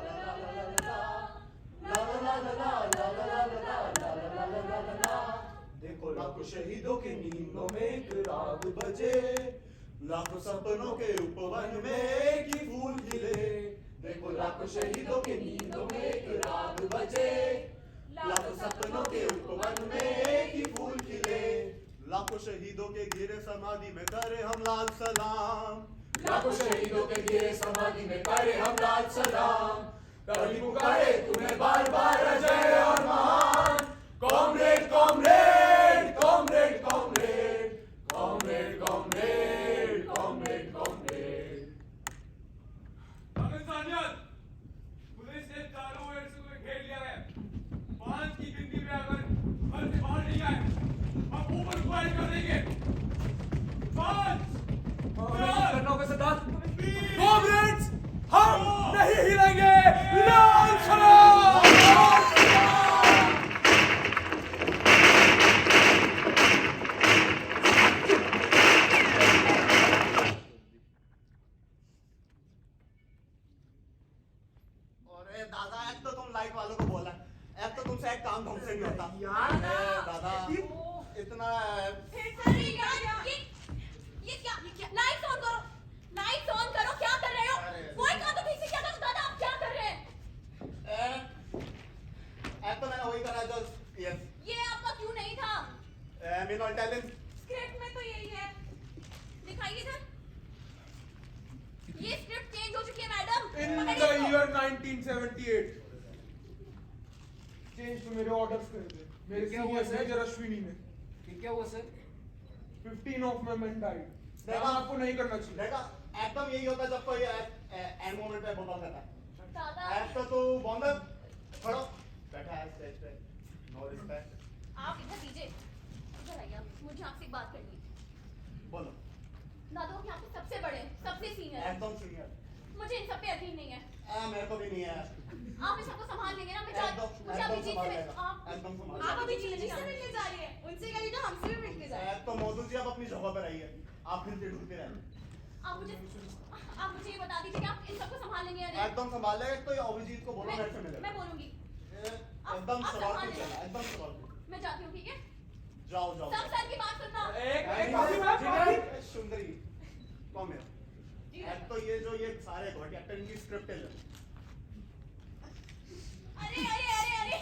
ला ला ला ला। देखो लाखों शहीदों के नींदों में एक राग बजे, लाखों सपनों के उपवन में एक ही फूल खिले। देखो लाखों शहीदों के नींदों में एक राग बजे, लाखों सपनों के उपवन में एक लाखों शहीदों के गिरे समाधि में करे हम लाल सलाम। लाखों शहीदों के गिरे समाधि में करे हम लाल सलाम। कभी पुकारे तुम्हें बार बार अजय और महान। Comrade comrade comrade comrade comrade comrade comrade comrade. पाकिस्तानियत, पुलिस ने चारों ओर से तुम्हें घेर लिया है। 5 की गिनती में अगर घर से बाहर नहीं आए, हम ऊपर फायर कर देंगे। 5 करना होगा सरदार। कॉमरेड्स, हम नहीं हिलेंगे। लाल सलाम। अरे दादा, एक तो तुम लाइट वालों को बोला, एक तो तुमसे एक काम ढंग से नहीं होता यार। दादा इतना ये क्या लाइट्स ऑन करो, लाइट्स ऑन करो। क्या कर रहे हो? वो एक काम तो ठीक से क्या करो। दादा आप क्या कर रहे हैं? एक तो मैंने वही करा जो यस ये आपका क्यों नहीं था? मीनो टैलेंट। स्क्रिप्ट में तो यही है। दिखाइए सर, ये स्क्रिप्ट चेंज हो चुकी है मैडम। इन पकड़िए द इसको। ईयर 1978 चेंज तो मेरे ऑर्डर्स कर दे। मेरे क्या हुआ सीनियर सर? मेजर अश्विनी ने क्या हुआ sir? 15 of my main died. देखा? आपको नहीं करना चाहिए। देखा, एकदम यही होता जब कोई एंड मोमेंट पे बबल करता है। दादा एक तो तू बॉम्बे खड़ो बैठा है स्टेज पे, नो रिस्पेक्ट। आप इधर दीजिए, इधर आइए आप। मुझे आपसे एक बात करनी है। बोलो। दादा वो यहाँ पे सबसे बड़े, सबसे सीनियर है। एकदम सीनियर। मुझे इन सब पे यकीन नहीं है। मेरे को भी नहीं है। आप इन सबको संभाल लेंगे ना? मैं मुझे एकदम अभी जीत संभाल से लेगा, आप एकदम संभाल आप लेगा। अभी जीत से मिलने जा रही है। उनसे कह लीजिए हमसे भी मिलके जाए। एक तो मौजूद जी आप अपनी जगह पे रहिए, आप फिर से ढूंढते रहे। आप मुझे ये बता दीजिए कि आप इन सबको संभाल लेंगे या नहीं? एकदम संभाल लेगा। एक तो ये अभिजीत को बोलो मेरे से मिले। मैं बोलूंगी। एकदम आप सवाल संभाल पूछ लेना। लेना, एकदम सवाल पूछ। मैं जाती हूँ, ठीक है? जाओ जाओ सब सर की बात सुनना। सुंदरी कौन है? एक तो ये जो ये सारे घटिया एक्टर की स्क्रिप्ट है। अरे अरे अरे अरे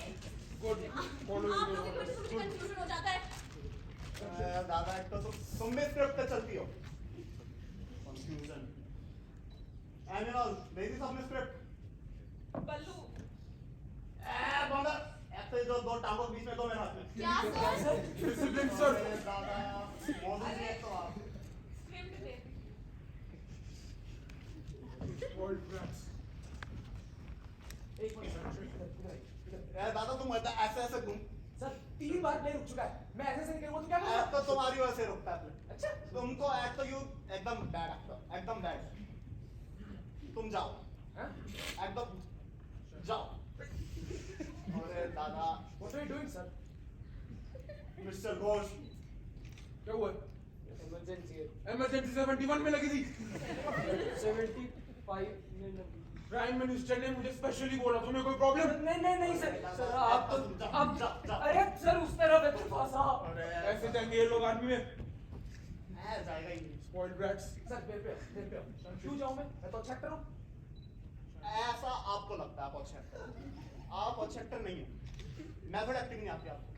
गुड फॉलो आप लोगों की वजह से मुझे कंफ्यूजन हो जाता है। दादा एक तो तुम भी स्क्रिप्ट पे चलती हो। कंफ्यूजन एनिमल भेजी सबने स्क्रिप्ट। बल्लू बंदर ऐसे जो दो टांगों के बीच में दो मेरे हाथ में। क्या सर? Discipline sir. दादा मौजूद जी एक तो आप स्क्रिप्ट दे। World brands. एक मिनट सर। दादा तुम ऐसे ऐसे घूम। सर 3 बार प्ले रुक चुका है। मैं ऐसे से नहीं करूंगा तो क्या एक करूंगा? तो तुम्हारी वजह से रुकता है। अच्छा तुमको एक तो यू एकदम बैड एक्टर, एकदम बैड। तुम जाओ हाँ? एकदम जाओ। अरे दादा What are you doing sir? Mister Ghosh क्या हुआ? Emergency है। इमरजेंसी 71 में लगी थी। 75 में लगी। प्राइम मिनिस्टर ने मुझे स्पेशली बोला तुम्हें कोई प्रॉब्लम? नहीं सर। सर आप तो जा, जा, जा। अरे सर उस तरफ है फंसा। अरे ऐसे जाएंगे ये लोग आर्मी में। जाएगा ही नहीं। Spoiled brats. सर देर पे क्यों जाऊं मैं तो अच्छा एक्टर हूं। ऐसा आपको लगता है आप अच्छा एक्टर। आप अच्छा एक्टर नहीं हो। मेथड एक्टिंग नहीं आती आपको।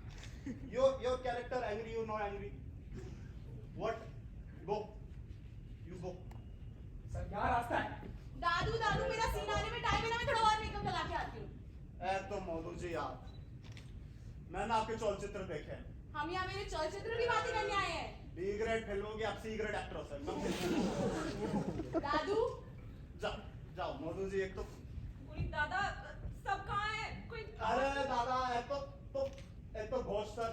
Your character angry, you know angry. What go you go. Sir क्या रास्ता है? दादू दादू मेरा सीन आने में टाइम है ना। मैं थोड़ा और मेकअप लगा के आती हूँ। ए तो मौदू जी यार, मैंने आपके चलचित्र देखे हैं। हम यहाँ मेरे चलचित्र की बातें करने आए हैं। बी ग्रेड फिल्मों की आप सी ग्रेड एक्ट्रेस है। दादू जाओ मौदू जी। एक तो पूरी दादा सब कहाँ है? कोई अरे दादा एक तो Ghosh sir,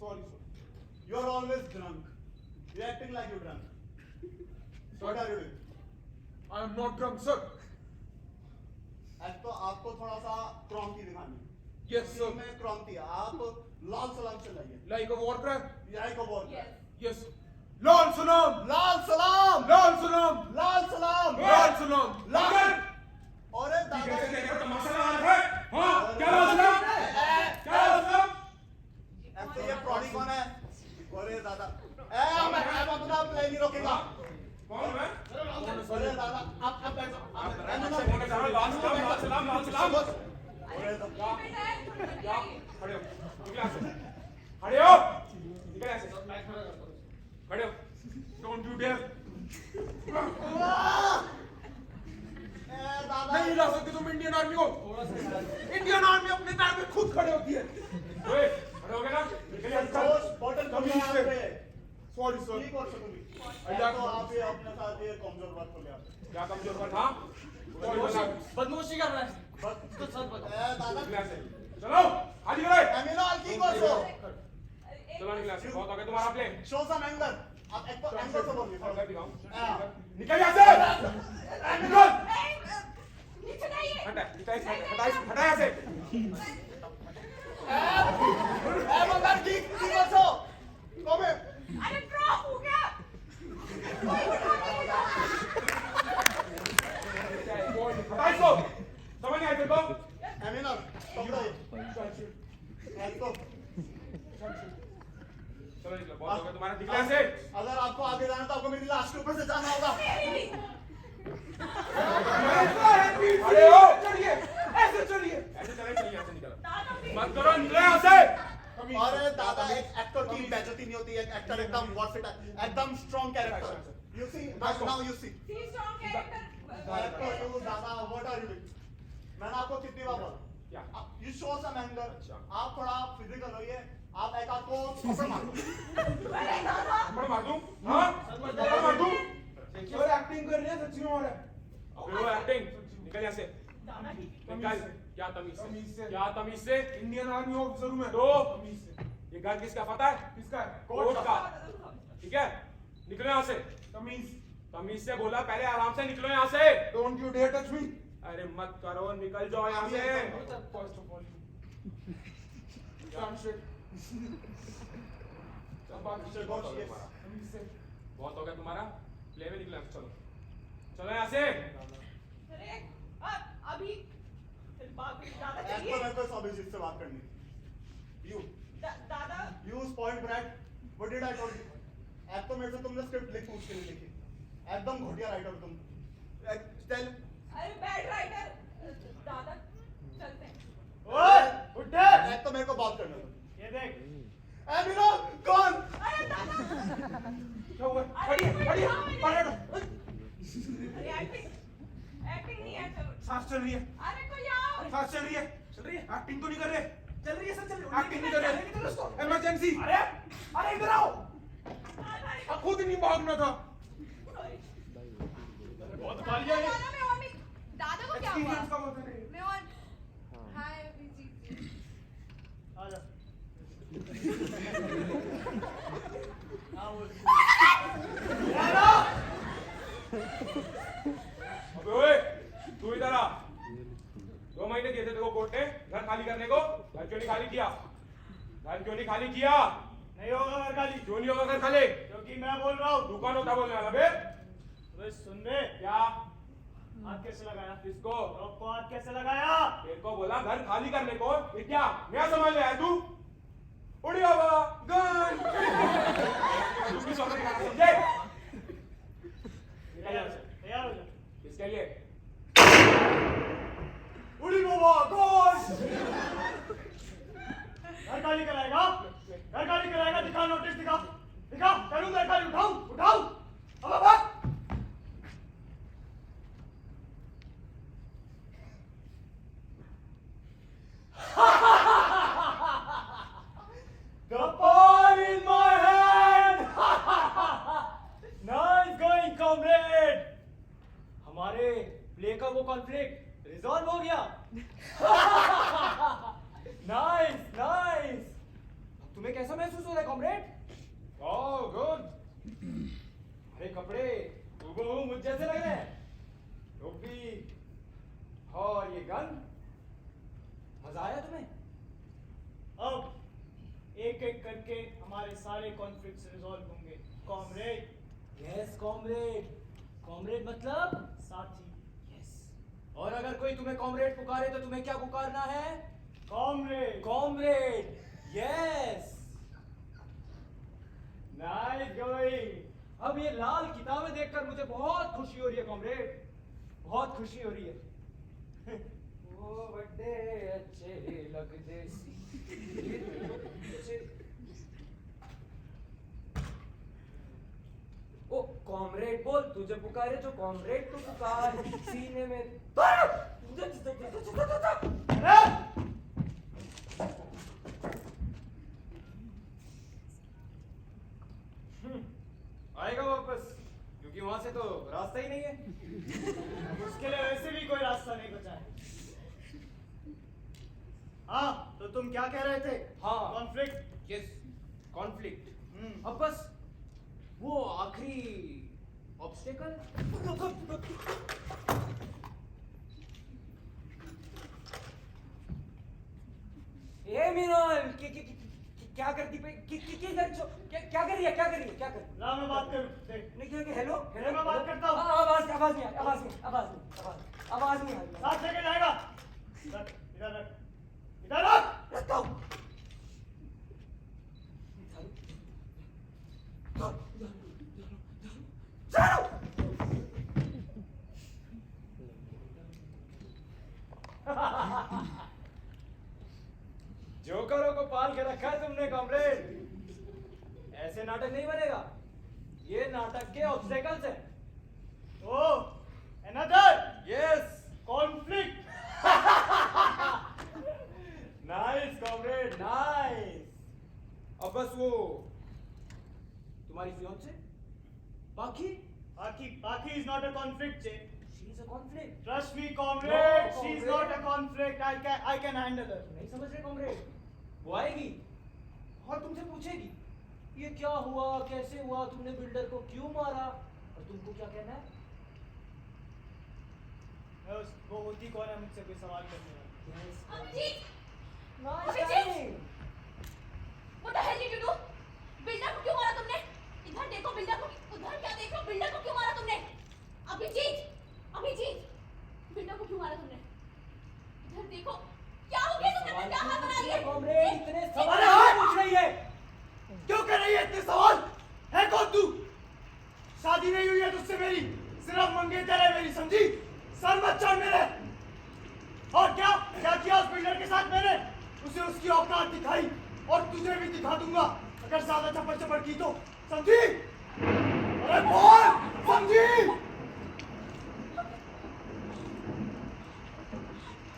sorry sir. You are always drunk, you acting like you drunk. What are you doing? I am not drunk sir. एक तो आपको थोड़ा सा क्रांति दिखानी है। Yes sir. में क्रांति है। आप लाल सलाम चलाइए। Like a war cry. यही को बोल Yes. यस। लाल सलाम। लाल सलाम, लाल सलाम। लाल सलाम, लाल सलाम। लाल। अरे दादा तमाशा लगा रहा है। हाँ क्या लाल सलाम? क्या लाल सलाम? एक तो ये प्रॉडी कौन है? अरे दादा मैं अपना प्ले नहीं रोकेगा। कौन है? अरे दादा आप बैठो। लाल सलाम, लाल सलाम, लाल सलाम। अरे दादा खड़े हो। खड़े हो। निकल यहाँ से खड़े हो डोंट यू डेयर नहीं हिला सकते तुम इंडियन आर्मी को इंडियन आर्मी अपने पैर पे खुद खड़े होती है ओए खड़े हो गए ना निकल यहाँ से बॉटल कम कमी से पे सॉरी सर ठीक और सकूंगी अल्लाह तो आप ये अपने साथ ये कमजोर बात को ले आते क्या कमजोर बात हाँ बदमाशी कर रहा है बस तो सच बता दादा निकल यहाँ से चलो हाजी करो एमिनो ठीक और सो चलो निकल यहाँ से बहुत हो गया तुम्हारा प्लेन शो सम एंगर आप एक तो एंगर से बोलिए और कर दिखाओ हाँ। निकल यहाँ से निकल नीचे नहीं है हटा यहाँ से ए मगर ठीक और सो कम है अरे ड्रॉप हो गया कोई उठा नहीं रहा हटा इसको समझ नहीं आया तेरे को एमिनो पकड़ो ये एक तो चलो निकलो बहुत हो गया तुम्हारा निकल यहाँ से अगर आपको आगे जाना तो आपको मेरी लाश के ऊपर से जाना होगा अरे ओ चलिए ऐसे चलिए यहाँ से निकलो मत करो निकलो यहाँ से अरे दादा एक एक्टर की बेइज्जती नहीं होती एक एक्टर एकदम वर्सेट एकदम strong character you see now you see see strong character actor you दादा व्हाट आर यू डूइंग मैंने आपको कितनी बार बोला क्या यू शो सम एंगर अच्छा। आप थोड़ा फिजिकल होइए आप एक आध को थप्पड़ मारो अरे दादा थप्पड़ मार दूं हाँ थप्पड़ मार दूं देखिए एक्टिंग कर रही है सच्ची में हो रहा है अबे वो एक्टिंग निकल यहाँ से दादा ठीक निकल क्या तमीज से क्या तमीज से इंडियन आर्मी ऑफिसर हूं मैं तो ये घर किसका पता है किसका है कोर्ट का ठीक है निकलो यहाँ से तमीज से बोला पहले आराम से निकलो यहाँ से don't you dare touch me अरे मत करो निकल जाओ यहाँ से फर्स्ट ऑफ ऑल बहुत हो गया तुम्हारा प्ले में निकला चलो चलो यहाँ से अरे अभी बात दादा एक तो चलिए मेरे को सब चीज से बात करनी थी यू दादा you spoiled brat what did I told you एक तो मेरे से तुमने स्क्रिप्ट लिख पूछ के नहीं लिखी एकदम घटिया राइटर तुम टेल अरे बैड राइटर दादा चलते हैं ओए उठ एक तो मेरे को बात करने दो ये देख एमिनो कौन अरे दादा क्या हुआ खड़ी पलट अरे एक्टिंग नहीं है चलो सांस चल रही है अरे कोई आओ सांस चल रही है एक्टिंग तो नहीं कर रहे चल रही है सर चल रही है एक्टिंग नहीं कर रहे इमरजेंसी अरे इधर आओ अब खुद नहीं भागना था बहुत गालियां हैं दादा मैं और मैं दादा को क्या हुआ एक्सपीरियंस का होता है मैं और हाय अभिजीत आ जा अबे ओए तू इधर आ 2 महीने दिए थे तेरे को कोर्ट ने घर खाली करने को घर क्यों नहीं खाली किया घर क्यों नहीं खाली किया नहीं होगा घर खाली क्यों नहीं होगा घर खाली क्योंकि मैं बोल रहा हूँ तू कौन होता बोलने वाला बे अबे सुन बे क्या हाथ कैसे लगाया किसको रॉक को हाथ कैसे लगाया तेरे को बोला घर खाली करने को ये क्या नया सामान ले आया तू उड़िया वाला गन तू भी समझ नहीं समझे तैयार हो जा किसके लिए उड़ी बाबा गोश घर खाली कराएगा दिखा नोटिस दिखा करूँ घर खाली उठाऊं अब बात The ball in my hand. Nice going, comrade. हमारे प्ले का वो कॉन्फ्लिक्ट रिजॉल्व हो गया. Nice. अब तुम्हें कैसा महसूस हो रहा है, कॉमरेड? Oh, good. अरे कपड़े हूबहू मुझ जैसे लग रहे हैं. टोपी और ये गन. मजा आया तुम्हें? अब एक एक करके हमारे सारे कॉन्फ्लिक्ट्स रिजॉल्व होंगे कॉमरेड यस कॉमरेड मतलब साथी यस और अगर कोई तुम्हें कॉमरेड पुकारे तो तुम्हें क्या पुकारना है कॉमरेड यस नाइस गोइंग अब ये लाल किताबें देखकर मुझे बहुत खुशी हो रही है कॉमरेड बहुत खुशी हो रही है वो बड़े अच्छे लगते सी तुझे पुकारे जो कॉमरेड तो पुकार सीने में आएगा वापस, क्योंकि वहां से तो रास्ता ही नहीं है। उसके लिए वैसे भी कोई रास्ता नहीं बचा है। हाँ, तो तुम क्या कह रहे थे? हाँ। कॉन्फ्लिक्ट। Yes, conflict. अब बस वो आखिरी ऑब्स्टेकल। ए मीनल, क्या करती पे? क्या कर रही है? क्या कर रही है? क्या कर रही है? ला मैं बात करूं। देख। नहीं क्योंकि हेलो हेलो, मैं बात करता हूँ। आवाज नहीं आ रही। 7 सेकंड आएगा। रख, इधर रख, इधर रख। रखता हूँ। जोकरों को पाल के रखा है तुमने कॉमरेड। ऐसे नाटक नहीं बनेगा। ये नाटक के ऑब्स्टेकल्स हैं। Oh, another. Yes, conflict. Nice comrade, nice. अब बस वो तुम्हारी फियांसे बाकी is not a conflict, Jay. She is a conflict. Trust me, No, comrade. She's comrade. not a conflict. I can handle her. नहीं समझ रहे कॉमरेड? वो आएगी और तुमसे पूछेगी ये क्या हुआ, कैसे हुआ, तुमने बिल्डर को क्यों मारा, और तुमको क्या कहना है? वो होती कौन है मुझसे कोई सवाल करने वाला? Abhijeet, Nice Abhijeet! timing. what the hell did you do? Builder को क्यों मारा तुमने? इधर देखो बिल्डर को, उधर क्या देख रहे हो? बिल्डर को क्यों मारा तुमने? अभिजीत, बिल्डर को क्यों मारा तुमने? इधर देखो, क्या हो गया तुमने? अपना क्या हाथ बना लिया? कॉमरेड इतने सवाल सवाल पूछ रही है। क्यों कर रही है इतने सवाल? है कौन तू? शादी नहीं हुई है तुझसे मेरी, सिर्फ मंगेतर है मेरी, समझी? सर मत चढ़ मेरे। और क्या किया उस बिल्डर के साथ मैंने? उसे उसकी औकात दिखाई, और तुझे भी दिखा दूंगा अगर ज्यादा चपड़ की तो, समझी? अरे बोल, समझी?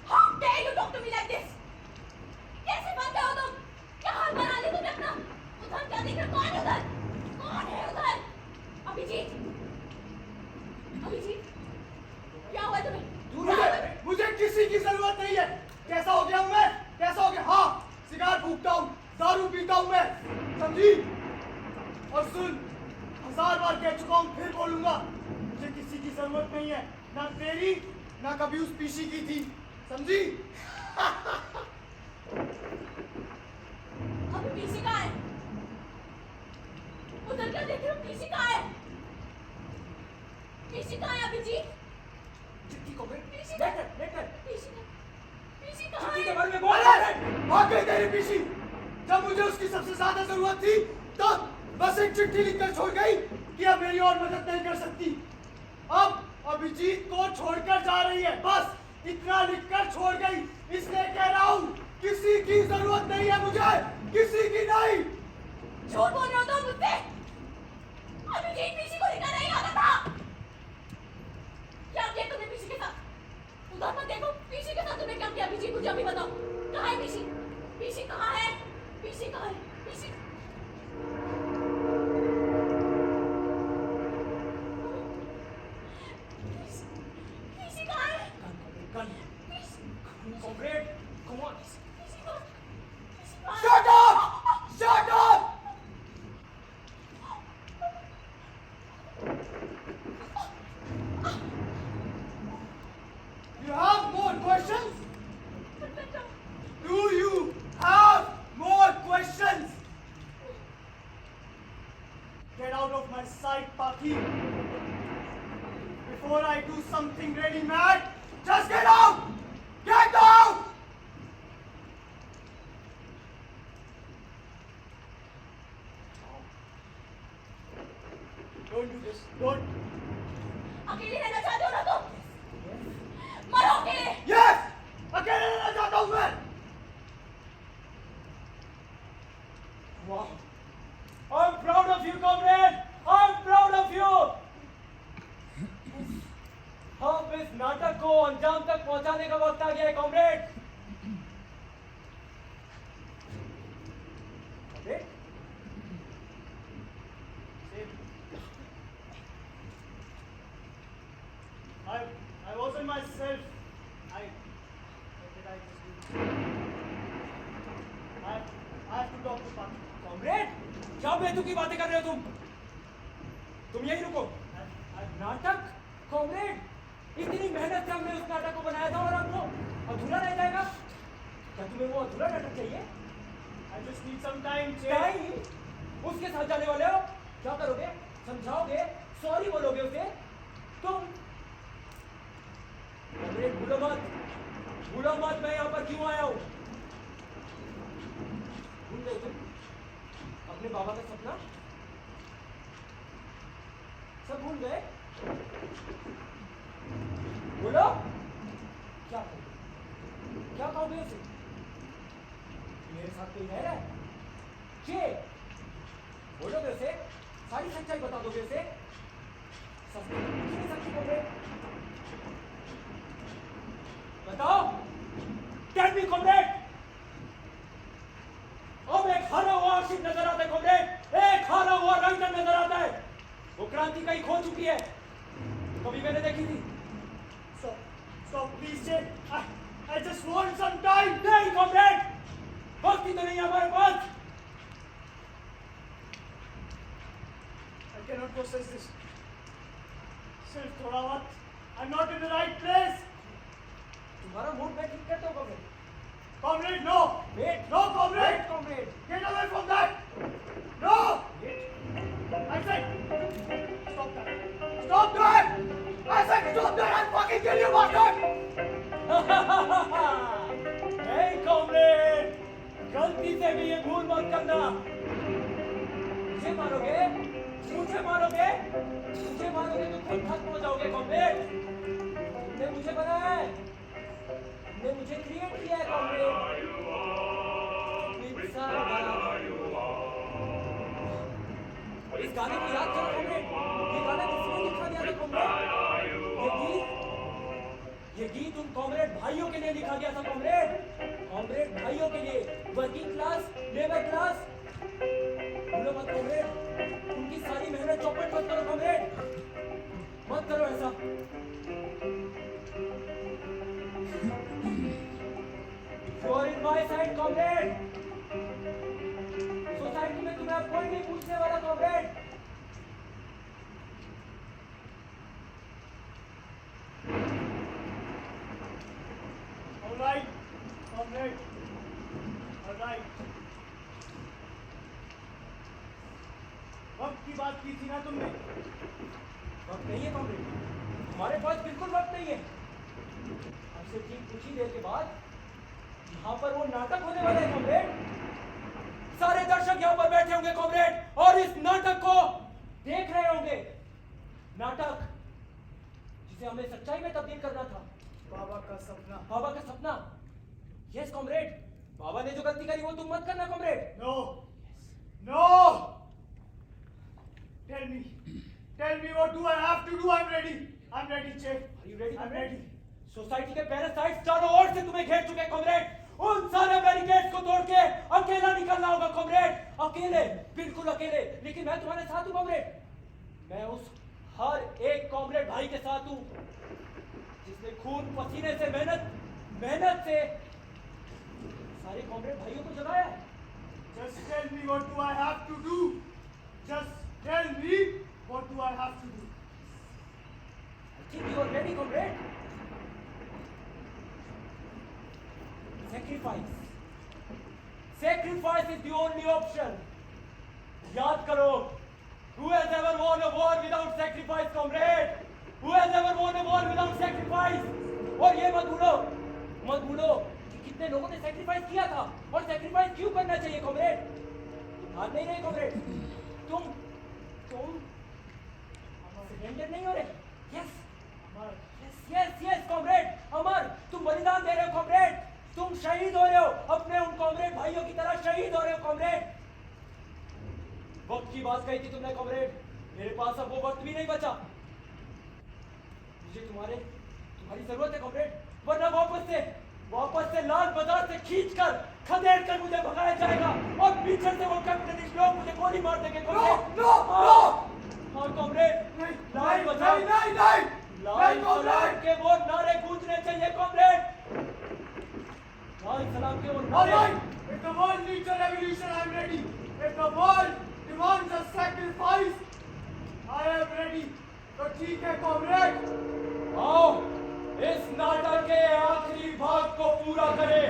How dare you talk to me like this? कैसे बनते हो तुम? क्या हाल बना लिया तुमने अपना? उधर क्या देख रहे हो? कौन है उधर? कौन है उधर? अभिजीत, क्या हुआ तुम्हें? मुझे किसी की जरूरत नहीं है। कैसा हो गया हूं मैं? कैसा हो गया? हाँ, सिगार फूकता हूँ, दारू पीता हूँ मैं, समझी? और सुन, 1000 बार कह चुका हूँ, फिर बोलूंगा, मुझे किसी की जरूरत नहीं है, ना तेरी, ना कभी उस पीसी की थी, समझी? अभी पीसी कहाँ है? उधर क्या देख रहे हो? पीसी कहाँ है? पीसी कहाँ है अभिजीत? चिट्ठी कॉमरेड, पीसी लेटर। पीसी कहाँ चिट्ठी के है? बारे में बोल। भाग गई तेरी पीसी। जब मुझे उसकी सबसे ज्यादा जरूरत थी, तब बस एक चिट्ठी लिखकर छोड़ गई कि अब मेरी और मदद नहीं कर सकती। अब अभिजीत को छोड़कर जा रही है, बस इतना लिखकर छोड़ गई। इसलिए कह रहा हूँ, किसी की जरूरत नहीं है मुझे, किसी की नहीं। झूठ बोल रहे हो तुम मुझसे? अभिजीत पीसी को लिखा नहीं आता था। क्या किया तुमने पीसी के साथ? उधर मत देखो, पीसी के साथ तुमने क्या किया? अभिजीत मुझे अभी बताओ, कहाँ है पीसी? पीसी कहाँ है? पीसी कहाँ है? पीसी कहाँ है? Comrade, come on. पीसी कहाँ है? Shut up! Shut up! You have more questions? Do you have more questions? Get out of my sight, Paki. Before I do something really mad, just get out! Get out! Don't do this. Don't. अकेले रहना चाहते हो ना तुम? मरो अकेले। Yes! अकेले रहना चाहता हूँ मैं। Wow. I'm proud of you, comrade. I'm proud of you. अंजाम तक पहुंचाने का वक्त आ गया है comrade. I wasn't myself. What did I just do? I have to talk to Paki. Comrade, क्या बेतुकी बातें कर रहे हो तुम यहीं रुको। नाटक कॉमरेड, इतनी मेहनत से हमने उस नाटक को बनाया था और अब वो अधूरा रह जाएगा। क्या तुम्हें वो अधूरा नाटक चाहिए? I just need some time, Che. Time? उसके साथ जाने वाले हो? क्या करोगे? समझाओगे? सॉरी बोलोगे उसे? तुम कॉमरेड भूलो मत मैं यहाँ पर क्यों आया हूँ। भूल गए तुम अपने बाबा का सपना? सब भूल गए? बोलो क्या कहोगे उसे? मेरे साथ कोई रह रहा है? बोलोगे उसे? सारी सच्चाई बता दोगे उसे? सच तो कुछ नहीं सकती बोले। बताओ, टेल मी कॉमरेड। अब एक हारा हुआ आशिक नजर आता है कॉमरेड, एक हारा हुआ राइटर नजर आता है। वो क्रांति कहीं खो चुकी है, कभी मैंने देखी थी। Stop, please, Che. I just want some time. नहीं कॉमरेड, वक्त ही तो नहीं है हमारे पास। I cannot process this. सिर्फ थोड़ा वक्त. I'm not in the right place. तुम्हारा मूड मैं ठीक करता हूँ comrade. Comrade, no. Wait, No, comrade. Wait comrade. Get away from that. No. I said, stop that. Stop that. I said, stop that. I'll fucking kill you, bastard. नहीं कॉमरेड, गलती से भी ये भूल मत करना। मुझे मारोगे तो खुद खत्म हो जाओगे कॉमरेड। तुमने मुझे बनाया है, तुमने मुझे क्रिएट किया है कॉमरेड। इस गाने को याद करो कॉमरेड, ये गाना किसने लिखा दिया था कॉमरेड? ये गीत उन कॉमरेड भाइयों के लिए लिखा गया था कॉमरेड भाइयों के लिए, वर्किंग क्लास, लेबर क्लास। भूलो मत कॉमरेड, उनकी सारी मेहनत चौपट मत करो कॉमरेड, मत करो ऐसा। You are in my side comrade. Society में तुम्हें अब कोई नहीं पूछने वाला comrade. All right, comrade. All right. वक्त की बात की थी ना तुमने? वक्त नहीं है कॉमरेड, हमारे पास बिल्कुल वक्त नहीं है। हमसे ठीक कुछ ही देर के बाद यहाँ पर वो नाटक होने वाला है कॉमरेड। सारे दर्शक यहाँ पर बैठे होंगे कॉमरेड और इस नाटक को देख रहे होंगे। नाटक जिसे हमें सच्चाई में तब्दील करना था। बाबा का सपना। यस कॉमरेड, बाबा ने जो गलती करी वो तुम मत करना comrade. No. Tell me what do I have to do? I'm ready, Che. Are you ready? I'm ready. Society के पैरासाइट्स चारों ओर से तुम्हें घेर चुके हैं कॉमरेड। उन सारे बैरिकेड्स को तोड़ के अकेला निकलना होगा कॉमरेड, अकेले, बिल्कुल अकेले। लेकिन मैं तुम्हारे साथ हूँ कॉमरेड। मैं उस हर एक कॉमरेड भाई के साथ हूँ जिसने खून पसीने से मेहनत से सारे कॉमरेड भाइयों को जगाया है। Just tell me what do I have to do? Just tell me what do I have to do? I think you are ready, comrade. Sacrifice is the only option. याद करो, who has ever won a war without sacrifice, comrade? Who has ever won a war without sacrifice? और ये मत भूलो कि कितने लोगों ने sacrifice किया था और sacrifice क्यों करना चाहिए, comrade? तुम हार नहीं रहे, comrade. तुम surrender नहीं हो रहे. Yes, comrade. अमर, तुम बलिदान दे रहे हो, comrade. तुम शहीद हो रहे हो, अपने उन कॉमरेड भाइयों की तरह शहीद हो रहे हो, कॉमरेड। वक्त की बात कही थी तुमने, कॉमरेड। मेरे पास अब वो वक्त भी नहीं बचा। मुझे तुम्हारे हमारी जरूरत है कॉमरेड, वरना वापस से लाल बाजार से खींचकर खदेड़ कर मुझे भगाया जाएगा और पीछे से वो कैपिटलिस्ट लोग मुझे गोली मार देंगे कॉमरेड। नो हाँ कॉमरेड, लाल बाजार लाल सलाम के वो नारे गूंजने चाहिए कॉमरेड, लाल सलाम के वो All नारे। right, if the world needs a revolution, I am ready. If the world demands a sacrifice, I am ready. तो ठीक है कॉमरेड, आओ इस नाटक के आखिरी भाग को पूरा करें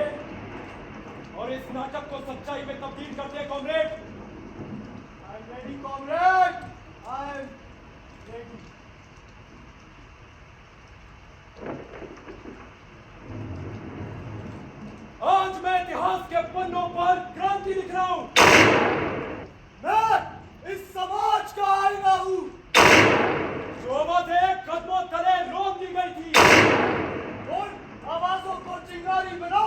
और इस नाटक को सच्चाई में तब्दील करते हैं comrade. I am ready comrade, I am ready. आज मैं इतिहास के पन्नों पर क्रांति लिख रहा हूं। मैं इस समाज का आईना हूँ जो आवाजें कदमों तले रोक दी गई थी, उन आवाजों को चिंगारी बना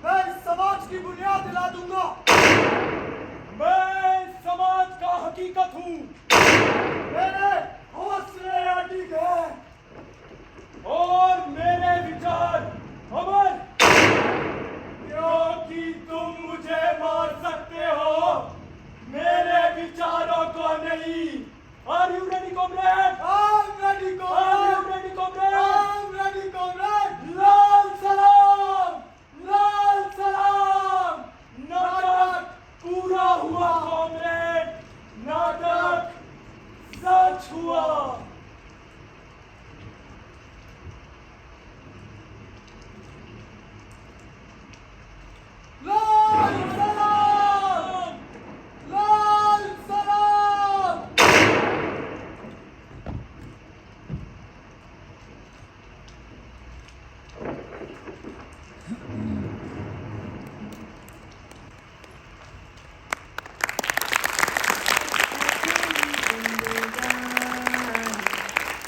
मैं इस समाज की बुनियाद दिला दूंगा। मैं इस समाज का हकीकत हूं। मेरे हौसले अडिग हैं।